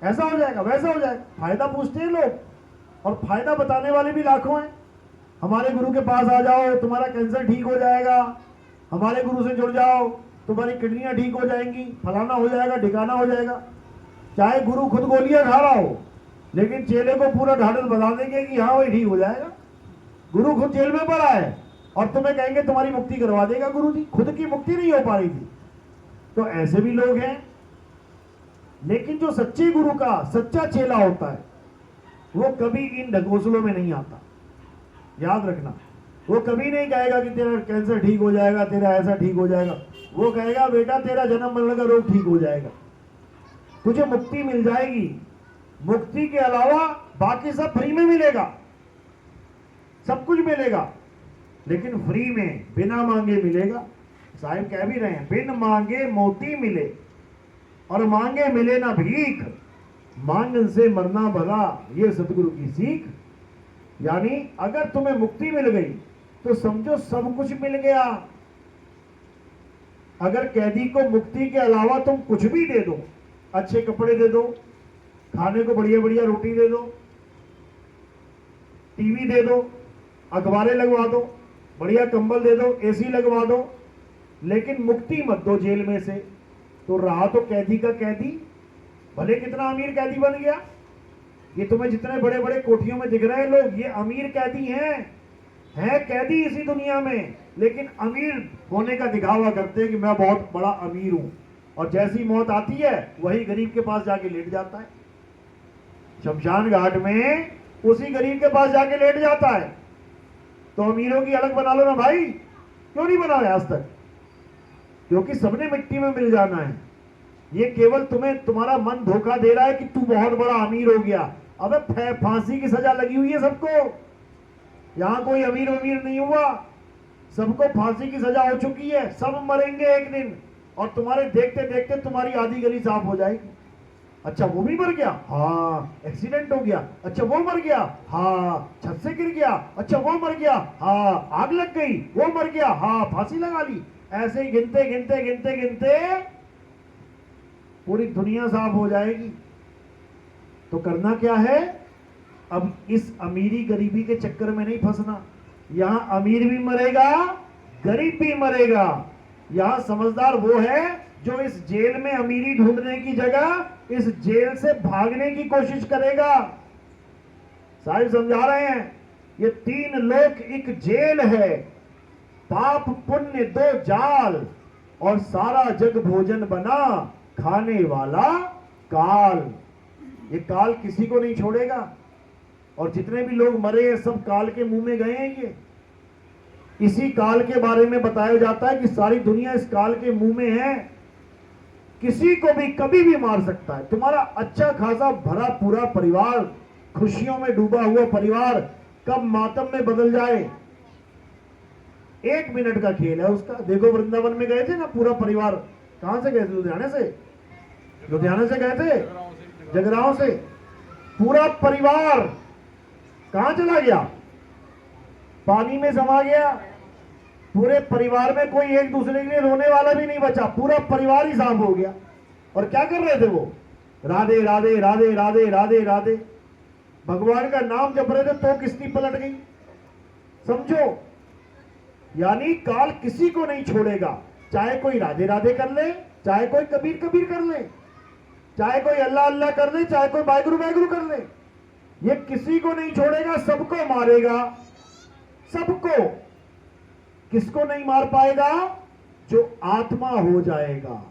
ऐसा हो जाएगा वैसा हो जाएगा। फायदा पूछते हैं लोग, और फायदा बताने वाले भी लाखों हैं। हमारे गुरु के पास आ जाओ तुम्हारा कैंसर ठीक हो जाएगा, हमारे गुरु से जुड़ जाओ तुम्हारी किडनियां ठीक हो जाएंगी, फलाना हो जाएगा, ठिकाना हो जाएगा। चाहे गुरु खुद गोलियां खा रहा हो, लेकिन चेले को पूरा ढाढ़स बता देंगे कि हाँ वही ठीक हो जाएगा। गुरु खुद जेल में पड़ा है और तुम्हें कहेंगे तुम्हारी मुक्ति करवा देगा गुरु जी, खुद की मुक्ति नहीं हो पा रही थी। तो ऐसे भी लोग हैं। लेकिन जो सच्चे गुरु का सच्चा चेला होता है वो कभी इन ढकोसलों में नहीं आता, याद रखना। वो कभी नहीं कहेगा कि तेरा कैंसर ठीक हो जाएगा, तेरा ऐसा ठीक हो जाएगा। वो कहेगा बेटा तेरा जन्म मरण का रोग ठीक हो जाएगा, तुझे मुक्ति मिल जाएगी। मुक्ति के अलावा बाकी सब फ्री में मिलेगा, सब कुछ मिलेगा, लेकिन फ्री में बिना मांगे मिलेगा। साहिब कह भी रहे हैं, बिन मांगे मोती मिले और मांगे मिले ना भीख, मांगन से मरना भला, ये सतगुरु की सीख। यानी अगर तुम्हें मुक्ति मिल गई तो समझो सब कुछ मिल गया। अगर कैदी को मुक्ति के अलावा तुम कुछ भी दे दो, अच्छे कपड़े दे दो, खाने को बढ़िया बढ़िया रोटी दे दो, टीवी दे दो, अखबारें लगवा दो, बढ़िया कंबल दे दो, एसी लगवा दो, लेकिन मुक्ति मत दो जेल में से, तो रहा तो कैदी का कैदी, भले कितना अमीर कैदी बन गया। ये तुम्हें जितने बड़े बड़े कोठियों में दिख रहे हैं लोग, ये अमीर कैदी हैं कैदी इसी दुनिया में, लेकिन अमीर होने का दिखावा करते हैं कि मैं बहुत बड़ा अमीर हूं, और जैसी मौत आती है वही गरीब के पास जाके लेट जाता है। शमशान घाट में उसी गरीब के पास जाके लेट जाता है। तो अमीरों की अलग बना लो ना भाई, क्यों नहीं बनाया आज तक? क्योंकि सबने मिट्टी में मिल जाना है। ये केवल तुम्हें तुम्हारा मन धोखा दे रहा है कि तू बहुत बड़ा अमीर हो गया। अबे फांसी की सजा लगी हुई है सबको, यहां कोई अमीर अमीर नहीं हुआ, सबको फांसी की सजा हो चुकी है, सब मरेंगे एक दिन। और तुम्हारे देखते देखते तुम्हारी आधी गली साफ हो जाएगी। अच्छा वो भी मर गया, हाँ एक्सीडेंट हो गया, अच्छा वो मर गया, हाँ छत से गिर गया, अच्छा वो मर गया, हाँ आग लग गई, वो मर गया, हाँ फांसी लगा ली। ऐसे ही गिनते गिनते गिनते गिनते पूरी दुनिया साफ हो जाएगी। तो करना क्या है? अब इस अमीरी गरीबी के चक्कर में नहीं फंसना। यहां अमीर भी मरेगा, गरीब भी मरेगा। यहां समझदार वो है जो इस जेल में अमीरी ढूंढने की जगह इस जेल से भागने की कोशिश करेगा। साहिब समझा रहे हैं, ये तीन लोक एक जेल है, पाप पुण्य दो जाल, और सारा जग भोजन बना, खाने वाला काल। ये काल किसी को नहीं छोड़ेगा। और जितने भी लोग मरे हैं सब काल के मुंह में गए हैं। ये इसी काल के बारे में बताया जाता है कि सारी दुनिया इस काल के मुंह में है, किसी को भी कभी भी मार सकता है। तुम्हारा अच्छा खासा भरा पूरा परिवार, खुशियों में डूबा हुआ परिवार कब मातम में बदल जाए, 1 मिनट का खेल है उसका। देखो वृंदावन में गए थे ना पूरा परिवार, कहां से गए थे? लुधियाने से, लुधियाने से गए थे, जगरांव से। पूरा परिवार कहां चला गया? पानी में समा गया। पूरे परिवार में कोई एक दूसरे के लिए रोने वाला भी नहीं बचा, पूरा परिवार ही साफ हो गया। और क्या कर रहे थे वो? राधे राधे राधे राधे राधे राधे भगवान का नाम जप रहे थे तो किस्ती पलट गई। समझो, यानी काल किसी को नहीं छोड़ेगा, चाहे कोई राधे राधे कर ले, चाहे कोई कबीर कबीर कर ले, चाहे कोई अल्लाह अल्लाह कर ले, चाहे कोई वाहिगुरु वाहिगुरु कर ले, ये किसी को नहीं छोड़ेगा, सबको मारेगा, सबको। किसको नहीं मार पाएगा? जो आत्मा हो जाएगा।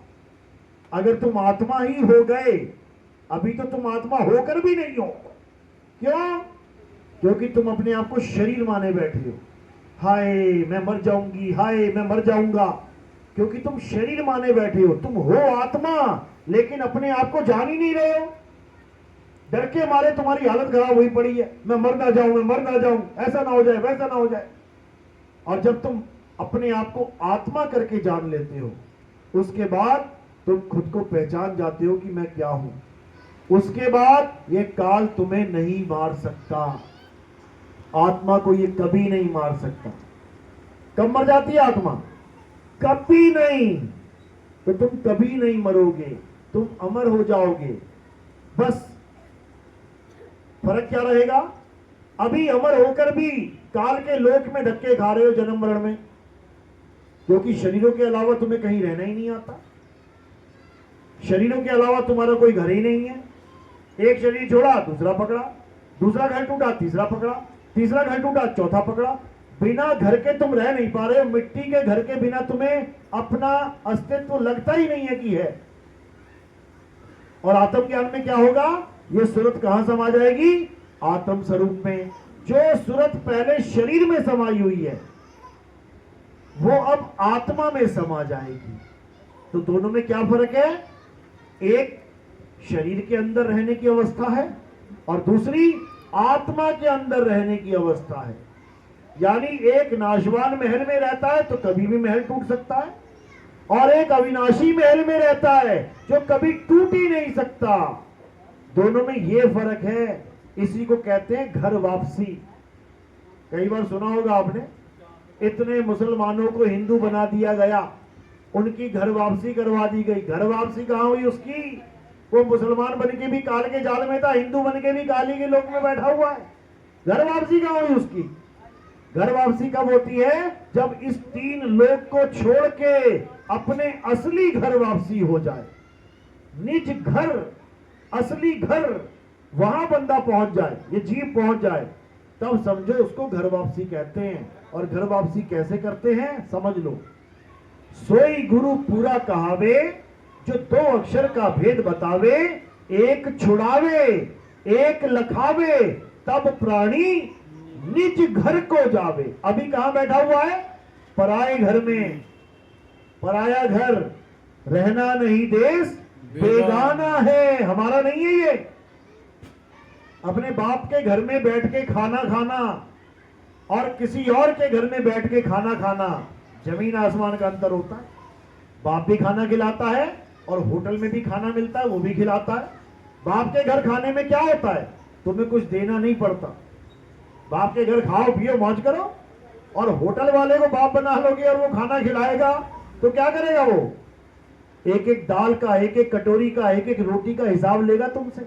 अगर तुम आत्मा ही हो गए, अभी तो तुम आत्मा होकर भी नहीं हो। क्यों? क्योंकि तुम अपने आप को शरीर माने बैठे हो। हाय मैं मर जाऊंगी, हाय मैं मर जाऊंगा, क्योंकि तुम शरीर माने बैठे हो। तुम हो आत्मा, लेकिन अपने आप को जान ही नहीं रहे हो। डर के मारे तुम्हारी हालत खराब हुई पड़ी है, मैं मर ना जाऊं, मैं मर ना जाऊं, ऐसा ना हो जाए, वैसा ना हो जाए। और जब तुम अपने आप को आत्मा करके जान लेते हो, उसके बाद तुम खुद को पहचान जाते हो कि मैं क्या हूं। उसके बाद ये काल तुम्हें नहीं मार सकता, आत्मा को ये कभी नहीं मार सकता। कब मर जाती है आत्मा? कभी नहीं। तो तुम कभी नहीं मरोगे, तुम अमर हो जाओगे। बस फर्क क्या रहेगा? अभी अमर होकर भी काल के लोक में धक्के खा रहे हो जन्म मरण में, क्योंकि शरीरों के अलावा तुम्हें कहीं रहना ही नहीं आता। शरीरों के अलावा तुम्हारा कोई घर ही नहीं है। एक शरीर छोड़ा दूसरा पकड़ा, दूसरा घर टूटा तीसरा पकड़ा, तीसरा घर टूटा चौथा पकड़ा। बिना घर के तुम रह नहीं पा रहे हो। मिट्टी के घर के बिना तुम्हें अपना अस्तित्व लगता ही नहीं है कि है। और आत्म ज्ञान में क्या होगा? ये सूरत कहां समा जाएगी? आत्म स्वरूप में। जो सूरत पहले शरीर में समाई हुई है वो अब आत्मा में समा जाएगी। तो दोनों में क्या फर्क है? एक शरीर के अंदर रहने की अवस्था है और दूसरी आत्मा के अंदर रहने की अवस्था है। यानी एक नाशवान महल में रहता है तो कभी भी महल टूट सकता है, और एक अविनाशी महल में रहता है जो कभी टूट ही नहीं सकता। दोनों में यह फर्क है। इसी को कहते हैं घर वापसी। कई बार सुना होगा आपने, इतने मुसलमानों को हिंदू बना दिया गया, उनकी घर वापसी करवा दी गई। घर वापसी कहां हुई उसकी? वो मुसलमान बन के भी काल के जाल में था, हिंदू बन के भी काली के लोक में बैठा हुआ है। घर वापसी कहां हुई उसकी? घर वापसी कब होती है? जब इस तीन लोक को छोड़ के अपने असली घर वापसी हो जाए। निज घर, असली घर, वहां बंदा पहुंच जाए, ये जीव पहुंच जाए, तब समझो उसको घर वापसी कहते हैं। और घर वापसी कैसे करते हैं समझ लो। सोई गुरु पूरा कहावे, जो 2 अक्षर का भेद बतावे, एक छुड़ावे एक लखावे, तब प्राणी निज घर को जावे। अभी कहां बैठा हुआ है? पराए घर में। पराया घर, रहना नहीं देश बेगाना है, हमारा नहीं है ये। अपने बाप के घर में बैठ के खाना खाना और किसी और के घर में बैठ के खाना खाना, जमीन आसमान का अंतर होता है। बाप भी खाना खिलाता है और होटल में भी खाना मिलता है, वो भी खिलाता है। बाप के घर खाने में क्या होता है? तुम्हें कुछ देना नहीं पड़ता। बाप के घर खाओ पियो मौज करो, और होटल वाले को बाप बना लोगे और वो खाना खिलाएगा तो क्या करेगा? वो एक एक दाल का, एक एक कटोरी का, एक एक रोटी का हिसाब लेगा तुमसे।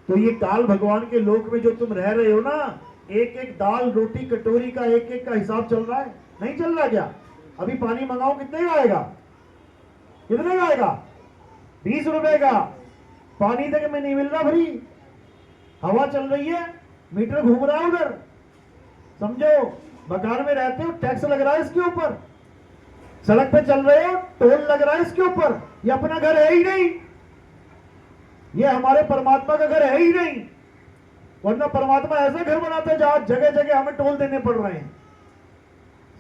तो ये काल भगवान के लोक में जो तुम रह रहे हो ना, एक एक दाल रोटी कटोरी का एक एक का हिसाब चल रहा है, नहीं चल रहा क्या? अभी पानी मंगाओ कितने का आएगा? कितने का आएगा? 20 रुपए का। पानी तक में नहीं मिल रहा फ्री, हवा चल रही है, मीटर घूम रहा है उधर। समझो, मकान में रहते हो टैक्स लग रहा है इसके ऊपर, सड़क पे चल रहे हो टोल लग रहा है इसके ऊपर। ये अपना घर है ही नहीं, ये हमारे परमात्मा का घर है ही नहीं। वरना परमात्मा ऐसा घर बनाते हैं जहां जगह जगह हमें टोल देने पड़ रहे हैं।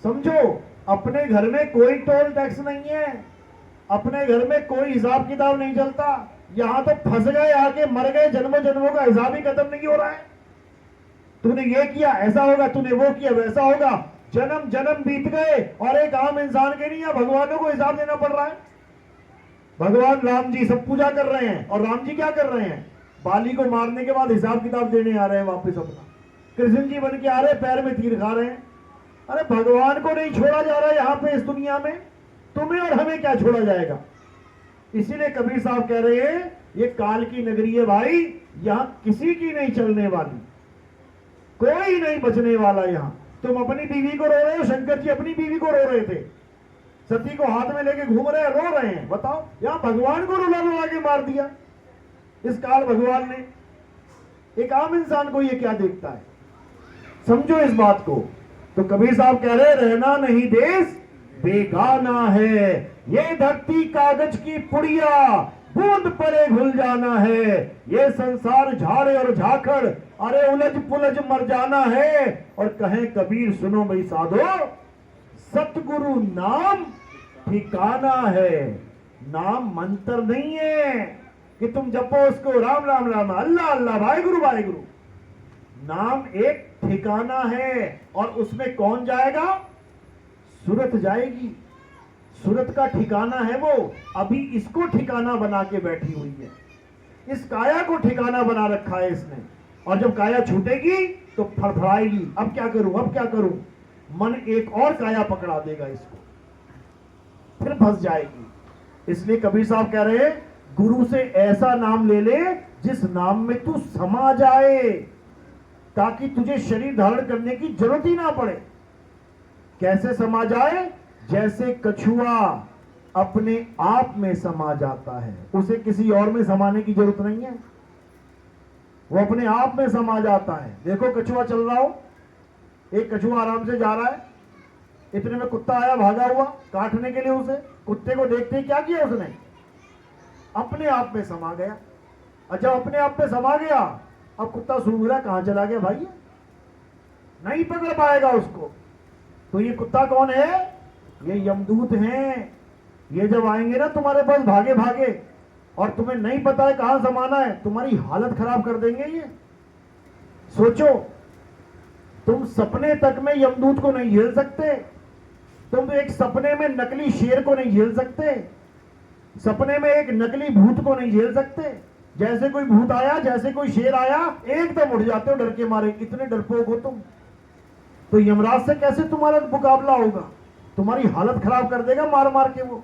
समझो, अपने घर में कोई टोल टैक्स नहीं है, अपने घर में कोई हिसाब किताब नहीं चलता। यहां तो फंस गए, आके मर गए, जन्मों जन्मों का हिसाब ही खत्म नहीं हो रहा है। तूने ये किया ऐसा होगा, तूने वो किया वैसा होगा, जन्म जन्म बीत गए और एक आम इंसान के नहीं, या भगवानों को हिसाब देना पड़ रहा है। भगवान राम जी सब पूजा कर रहे हैं, और राम जी क्या कर रहे हैं? बाली को मारने के बाद हिसाब किताब देने आ रहे हैं वापस अपना। कृष्ण जी बन के आ रहे हैं, पैर में तीर खा रहे हैं। अरे भगवान को नहीं छोड़ा जा रहा है यहाँ पे इस दुनिया में, तुम्हें और हमें क्या छोड़ा जाएगा? इसीलिए कबीर साहब कह रहे हैं ये काल की नगरी है भाई, यहां किसी की नहीं चलने वाली, कोई नहीं बचने वाला। यहां तुम अपनी बीवी को रो रहे हो, शंकर जी अपनी बीवी को रो रहे थे, सती को हाथ में लेके घूम रहे हैं, रो रहे हैं। बताओ, यहां भगवान को रुला रुला के मार दिया इस काल भगवान ने। एक आम इंसान को ये क्या देखता है? समझो इस बात को। तो कबीर साहब कह रहे रहना नहीं देश बेगाना है, ये धरती कागज की पुड़िया, बूंद परे घुल जाना है। ये संसार झाड़े और झाखड़, अरे उलझ पुलझ मर जाना है। और कहें कबीर सुनो भाई साधो, सतगुरु नाम ठिकाना है। नाम मंत्र नहीं है कि तुम जपो उसको राम राम राम, अल्लाह अल्लाह, वाहिगुरु वाहिगुरु। नाम एक ठिकाना है, और उसमें कौन जाएगा? सूरत जाएगी। सूरत का ठिकाना है वो। अभी इसको ठिकाना बना के बैठी हुई है, इस काया को ठिकाना बना रखा है इसने। और जब काया छूटेगी तो फड़फड़ाएगी, अब क्या करूं, अब क्या करूं। मन एक और काया पकड़ा देगा इसको, फिर फंस जाएगी। इसलिए कबीर साहब कह रहे हैं गुरु से ऐसा नाम ले ले जिस नाम में तू समा जाए, ताकि तुझे शरीर धारण करने की जरूरत ही ना पड़े। कैसे समा जाए? जैसे कछुआ अपने आप में समा जाता है, उसे किसी और में समाने की जरूरत नहीं है, वो अपने आप में समा जाता है। देखो कछुआ चल रहा हो, एक कछुआ आराम से जा रहा है, इतने में कुत्ता आया भागा हुआ काटने के लिए उसे। कुत्ते को देखते ही क्या किया उसने? अपने आप में समा गया। अच्छा, अपने आप में समा गया, अब कुत्ता सूंघ रहा, कहां चला गया भाई? नहीं पकड़ पाएगा उसको। तो ये कुत्ता कौन है? ये यमदूत हैं। ये जब आएंगे ना तुम्हारे पास भागे भागे, और तुम्हें नहीं पता है कहां समाना है, तुम्हारी हालत खराब कर देंगे ये। सोचो, तुम सपने तक में यमदूत को नहीं झेल सकते, तुम एक सपने में नकली शेर को नहीं झेल सकते, सपने में एक नकली भूत को नहीं झेल सकते। जैसे कोई भूत आया, जैसे कोई शेर आया, एकदम उठ जाते हो डर के मारे, इतने डरपोक हो तुम। तो यमराज से कैसे तुम्हारा मुकाबला होगा? तुम्हारी हालत खराब कर देगा मार मार के वो।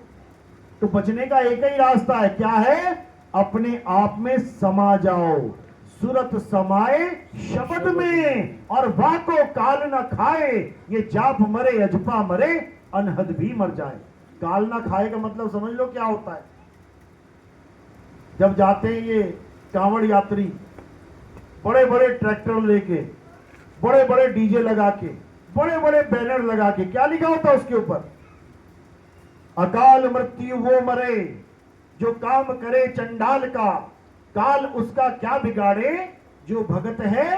तो बचने का एक ही रास्ता है, क्या है? अपने आप में समा जाओ। सूरत समाए शब्द में, और वाह को काल न खाए। ये जाप मरे अजपा मरे, अनहद भी मर जाए। काल ना खाए का मतलब समझ लो क्या होता है। जब जाते हैं ये कांवड़ यात्री बड़े बड़े ट्रैक्टर लेके, बड़े बड़े डीजे लगा के, बड़े बड़े बैनर लगा के, क्या लिखा होता है उसके ऊपर? अकाल मृत्यु वो मरे जो काम करे चंडाल का, काल उसका क्या बिगाड़े जो भगत है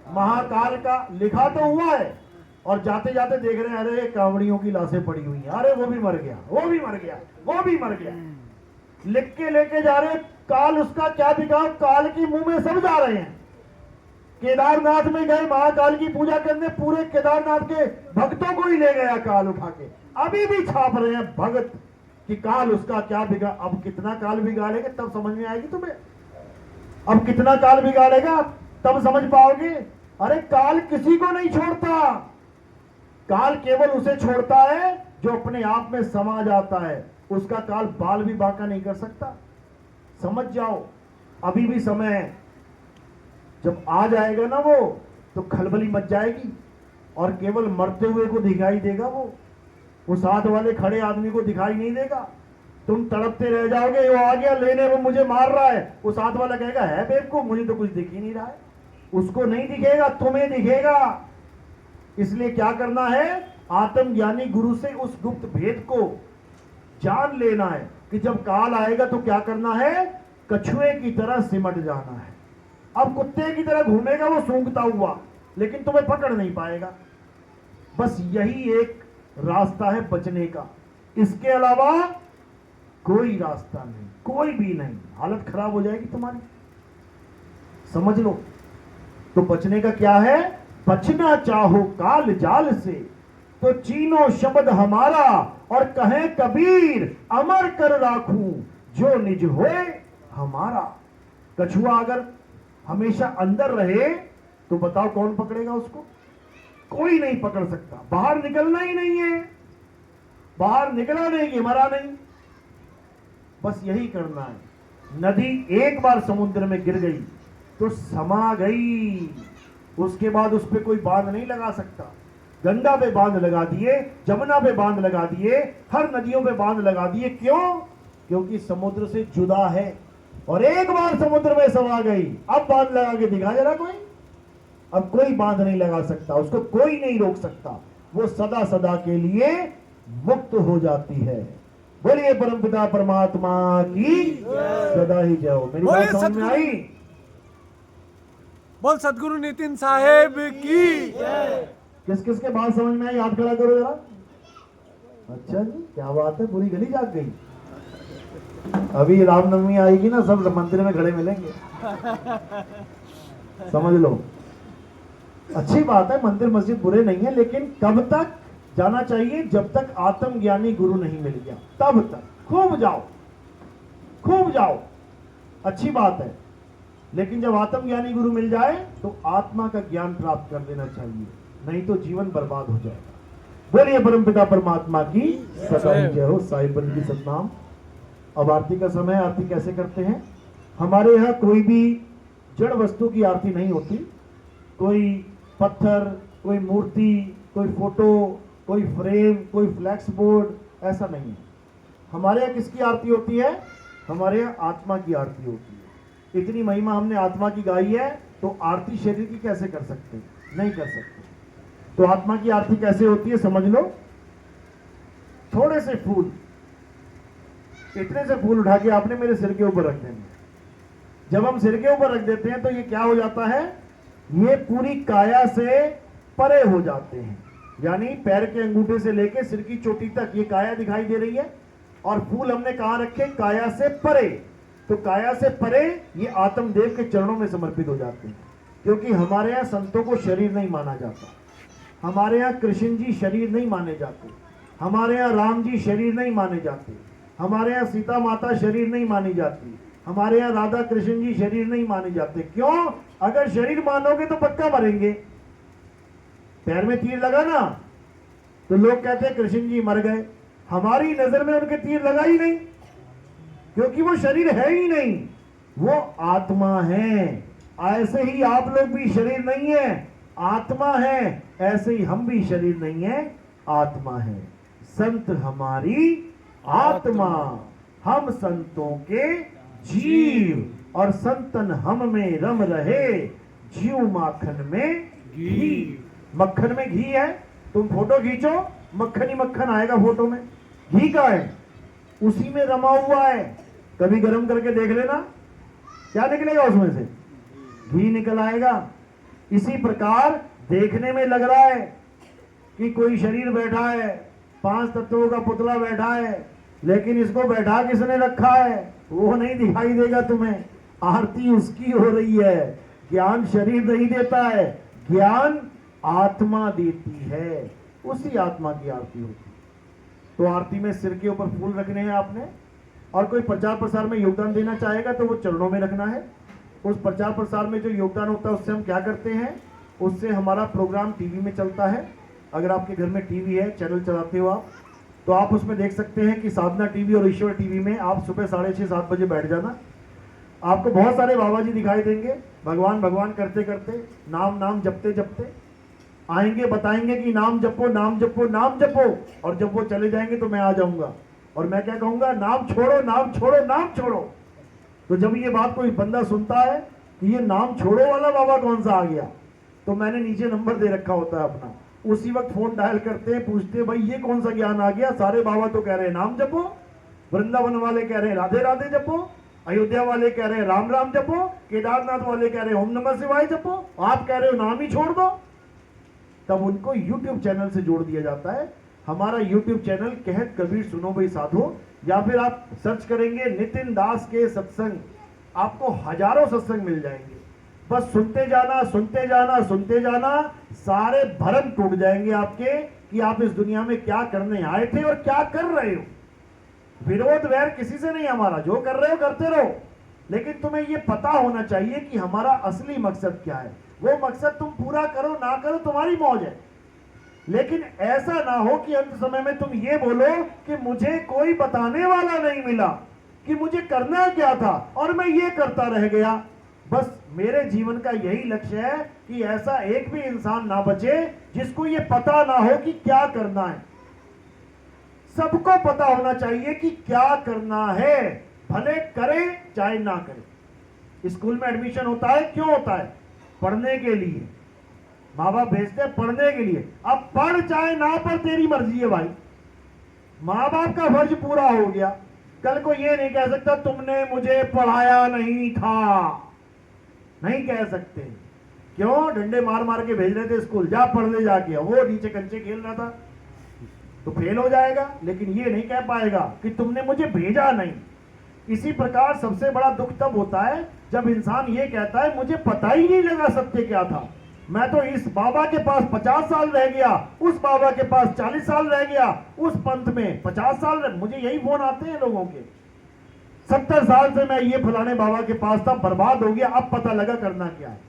महाकाल का लिखा तो हुआ है, और जाते जाते देख रहे हैं अरे कांवड़ियों की लाशें पड़ी हुई हैं, अरे वो भी मर गया, वो भी मर गया, वो भी मर गया। लिख के लेके जा रहे, काल उसका क्या बिगाड़, काल की मुंह में सब जा रहे हैं। केदारनाथ में गए महाकाल की पूजा करने, पूरे केदारनाथ के भक्तों को ही ले गया काल उठा के। अभी भी छाप रहे हैं भगत कि काल उसका क्या बिगाड़। अब कितना काल बिगाड़ेगा तब समझ में आएगी तुम्हें, अब कितना काल बिगाड़ेगा तब समझ पाओगे। अरे काल किसी को नहीं छोड़ता, काल केवल उसे छोड़ता है जो अपने आप में समा जाता है, उसका काल बाल भी बांका नहीं कर सकता। समझ जाओ, अभी भी समय है, जब आ जाएगा ना वो तो खलबली मच जाएगी और केवल मरते हुए को दिखाई देगा, वो साथ वाले खड़े आदमी को दिखाई नहीं देगा। तुम तड़पते रह जाओगे, वो आ गया लेने, वो मुझे मार रहा है, वो साथ वाला कहेगा है बेवकूफ, मुझे तो कुछ दिख ही नहीं रहा है। उसको नहीं दिखेगा, तुम्हें दिखेगा। इसलिए क्या करना है, आत्मज्ञानी गुरु से उस गुप्त भेद को जान लेना है कि जब काल आएगा तो क्या करना है, कछुए की तरह सिमट जाना है। अब कुत्ते की तरह घूमेगा वो सूंघता हुआ, लेकिन तुम्हें पकड़ नहीं पाएगा। बस यही एक रास्ता है बचने का, इसके अलावा कोई रास्ता नहीं, कोई भी नहीं। हालत खराब हो जाएगी तुम्हारी, समझ लो। तो बचने का क्या है, बचना चाहो काल जाल से तो चीनो शब्द हमारा, और कहे कबीर अमर कर राखूं जो निज होए हमारा। कछुआ अगर हमेशा अंदर रहे तो बताओ कौन पकड़ेगा उसको, कोई नहीं पकड़ सकता। बाहर निकलना ही नहीं है, बाहर निकला नहीं कि मरा नहीं। बस यही करना है। नदी एक बार समुद्र में गिर गई तो समा गई, उसके बाद उस पर कोई बांध नहीं लगा सकता। गंगा पे बांध लगा दिए, जमुना पे बांध लगा दिए, हर नदियों पे बांध लगा दिए। क्यों? क्योंकि समुद्र से जुदा है, और एक बार समुद्र में समा गई, अब बांध लगा के दिखा जरा कोई। अब कोई बांध नहीं लगा सकता, उसको कोई नहीं रोक सकता, वो सदा सदा के लिए मुक्त हो जाती है। बोलिए परमपिता परमात्मा की सदा ही जय हो। मेरी बात समझ में आई? बोल सदगुरु नितिन साहेब की। किस किस के बात समझ में आई, हाथ खड़ा करो जरा। अच्छा जी, क्या बात है, पूरी गली जाग गई। अभी रामनवमी आएगी ना, सब मंदिर में खड़े मिलेंगे, समझ लो। अच्छी बात है, मंदिर मस्जिद बुरे नहीं है, लेकिन कब तक जाना चाहिए, जब तक आत्मज्ञानी गुरु नहीं मिल गया, तब तक खूब जाओ, खूब जाओ, अच्छी बात है। लेकिन जब आत्मज्ञानी गुरु मिल जाए तो आत्मा का ज्ञान प्राप्त कर लेना चाहिए, नहीं तो जीवन बर्बाद हो जाएगा। बोलिए परमपिता परमात्मा की सदा ही जय हो। साहिबन की सतनाम। अब आरती का समय। आरती कैसे करते हैं, हमारे यहाँ कोई भी जड़ वस्तु की आरती नहीं होती। कोई पत्थर, कोई मूर्ति, कोई फोटो, कोई फ्रेम, कोई फ्लैक्स बोर्ड, ऐसा नहीं है। हमारे यहाँ किसकी आरती होती है, हमारे यहाँ आत्मा की आरती होती है। इतनी महिमा हमने आत्मा की गाई है, तो आरती शरीर की कैसे कर सकते, नहीं कर सकते। तो आत्मा की आरती कैसे होती है समझ लो। थोड़े से फूल, इतने से फूल उठा के आपने मेरे सिर के ऊपर रख देंगे। जब हम सिर के ऊपर रख देते हैं तो ये क्या हो जाता है, ये पूरी काया से परे हो जाते हैं, यानी पैर के अंगूठे से लेके सिर की चोटी तक ये काया दिखाई दे रही है। और फूल हमने कहां रखे, काया से परे। तो काया से परे ये आत्मदेव के चरणों में समर्पित हो जाते हैं। क्योंकि हमारे यहाँ संतों को शरीर नहीं माना जाता, हमारे यहाँ कृष्ण जी शरीर नहीं माने जाते, हमारे यहाँ राम जी शरीर नहीं माने जाते, हमारे यहाँ सीता माता शरीर नहीं मानी जाती, हमारे यहाँ राधा कृष्ण जी शरीर नहीं माने जाते। क्यों? अगर शरीर मानोगे तो पक्का मरेंगे। पैर में तीर लगा ना तो लोग कहते हैं कृष्ण जी मर गए, हमारी नजर में उनके तीर लगा ही नहीं, क्योंकि वो शरीर है ही नहीं, वो आत्मा है। ऐसे ही आप लोग भी शरीर नहीं है, आत्मा है। ऐसे ही हम भी शरीर नहीं है, आत्मा है। संत हमारी आत्मा, हम संतों के जीव, और संतन हम में रम रहे, जीव माखन में घी। मक्खन में घी है, तुम फोटो खींचो, मक्खन ही मक्खन आएगा फोटो में। घी का है, उसी में रमा हुआ है। कभी गर्म करके देख लेना, क्या निकलेगा उसमें से, घी निकल आएगा। इसी प्रकार देखने में लग रहा है कि कोई शरीर बैठा है, 5 तत्वों का पुतला बैठा है, लेकिन इसको बैठा किसने रखा है वो नहीं दिखाई देगा तुम्हें। आरती उसकी हो रही है। ज्ञान शरीर नहीं देता है, ज्ञान आत्मा देती है, उसी आत्मा की आरती होती है। तो आरती में सिर के ऊपर फूल रखने हैं आपने, और कोई प्रचार प्रसार में योगदान देना चाहेगा तो वो चरणों में रखना है। उस प्रचार प्रसार में जो योगदान होता है उससे हम क्या करते हैं, उससे हमारा प्रोग्राम टीवी में चलता है। अगर आपके घर में टीवी है, चैनल चलाते हो आप, तो आप उसमें देख सकते हैं कि साधना टीवी और ईश्वर टीवी में आप सुबह 6:30-7 बजे बैठ जाना। आपको बहुत सारे बाबा जी दिखाई देंगे, भगवान भगवान करते करते, नाम नाम जपते जपते आएंगे, बताएंगे कि नाम जपो नाम जपो नाम जपो, और जब वो चले जाएंगे तो मैं आ जाऊंगा और मैं क्या कहूंगा, नाम छोड़ो नाम छोड़ो नाम छोड़ो। तो जब ये बात कोई बंदा सुनता है कि ये नाम छोड़ो वाला बाबा कौन सा आ गया, तो मैंने नीचे नंबर दे रखा होता है अपना, उसी वक्त फोन डायल करते हैं, पूछते हैं भाई ये कौन सा ज्ञान आ गया। सारे बाबा तो कह रहे हैं नाम जपो, वृंदावन वाले कह रहे हैं राधे राधे जपो, अयोध्या वाले कह रहे हैं राम राम जपो, केदारनाथ वाले कह रहे हैं ओम नमः शिवाय जपो, आप कह रहे हो नाम ही छोड़ दो। तब उनको YouTube चैनल से जोड़ दिया जाता है। हमारा YouTube चैनल कहत कबीर सुनो भाई साधो, या फिर आप सर्च करेंगे नितिन दास के सत्संग, आपको हजारों सत्संग मिल जाएंगे। बस सुनते जाना सुनते जाना सुनते जाना, सारे भरम टूट जाएंगे आपके कि आप इस दुनिया में क्या करने आए थे और क्या कर रहे हो। विरोध वैर किसी से नहीं हमारा, जो कर रहे हो करते रहो, लेकिन तुम्हें ये पता होना चाहिए कि हमारा असली मकसद क्या है। वो मकसद तुम पूरा करो ना करो तुम्हारी मौज है, लेकिन ऐसा ना हो कि अंत समय में तुम ये बोलो कि मुझे कोई बताने वाला नहीं मिला कि मुझे करना क्या था और मैं ये करता रह गया। बस मेरे जीवन का यही लक्ष्य है कि ऐसा एक भी इंसान ना बचे जिसको ये पता ना हो कि क्या करना है। सबको पता होना चाहिए कि क्या करना है, भले करे चाहे ना करे। स्कूल में एडमिशन होता है, क्यों होता है? पढ़ने के लिए, माँ बाप भेजते हैं पढ़ने के लिए। अब पढ़ चाहे ना पढ़ तेरी मर्जी है भाई, माँ बाप का फर्ज पूरा हो गया। कल को ये नहीं कह सकता तुमने मुझे पढ़ाया नहीं था, नहीं कह सकते। क्यों? डंडे मार मार के भेज रहे थे स्कूल, जा पढ़ ले जाके, वो नीचे कंचे खेल रहा था तो फेल हो जाएगा, लेकिन ये नहीं कह पाएगा कि तुमने मुझे भेजा नहीं। इसी प्रकार सबसे बड़ा दुख तब होता है जब इंसान ये कहता है मुझे पता ही नहीं लगा सत्य क्या था, मैं तो इस बाबा के पास 50 साल रह गया, उस बाबा के पास 40 साल रह गया, उस पंथ में 50 साल मुझे यही फोन आते हैं लोगों के, 70 साल से मैं ये फलाने बाबा के पास था, बर्बाद हो गया, अब पता लगा करना क्या है।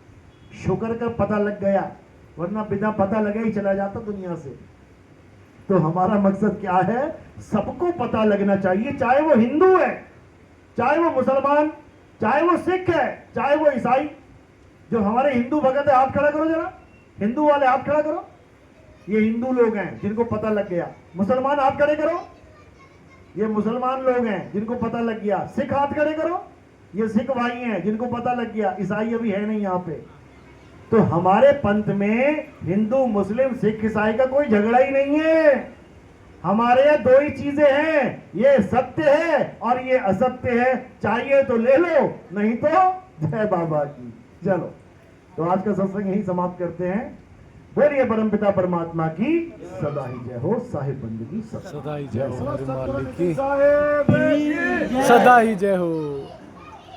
शुक्र कर पता लग गया, वरना बिना पता लगे ही चला जाता दुनिया से। तो हमारा मकसद क्या है? सबको पता लगना चाहिए, चाहे वो हिंदू है, चाहे वो मुसलमान, चाहे वो सिख है, चाहे वो ईसाई। जो हमारे हिंदू भगत है, हाथ खड़ा करो जरा, हिंदू वाले हाथ खड़ा करो, ये हिंदू लोग हैं जिनको पता लग गया। मुसलमान हाथ खड़े करो, ये मुसलमान लोग हैं जिनको पता लग गया। सिख हाथ खड़े करो, ये सिख भाई हैं जिनको पता लग गया। ईसाई अभी है नहीं यहाँ पे। तो हमारे पंथ में हिंदू मुस्लिम सिख ईसाई का कोई झगड़ा ही नहीं है। हमारे यहाँ दो ही चीजें हैं, ये सत्य है और ये असत्य है, चाहिए तो ले लो, नहीं तो जय बाबा की। चलो, तो आज का सत्संग यही समाप्त करते हैं। बोलिए परमपिता परमात्मा की सदा ही जय हो। साहिब बंदगी सदा ही जय हो, हमारे मालिक की साहिब की सदा ही जय हो।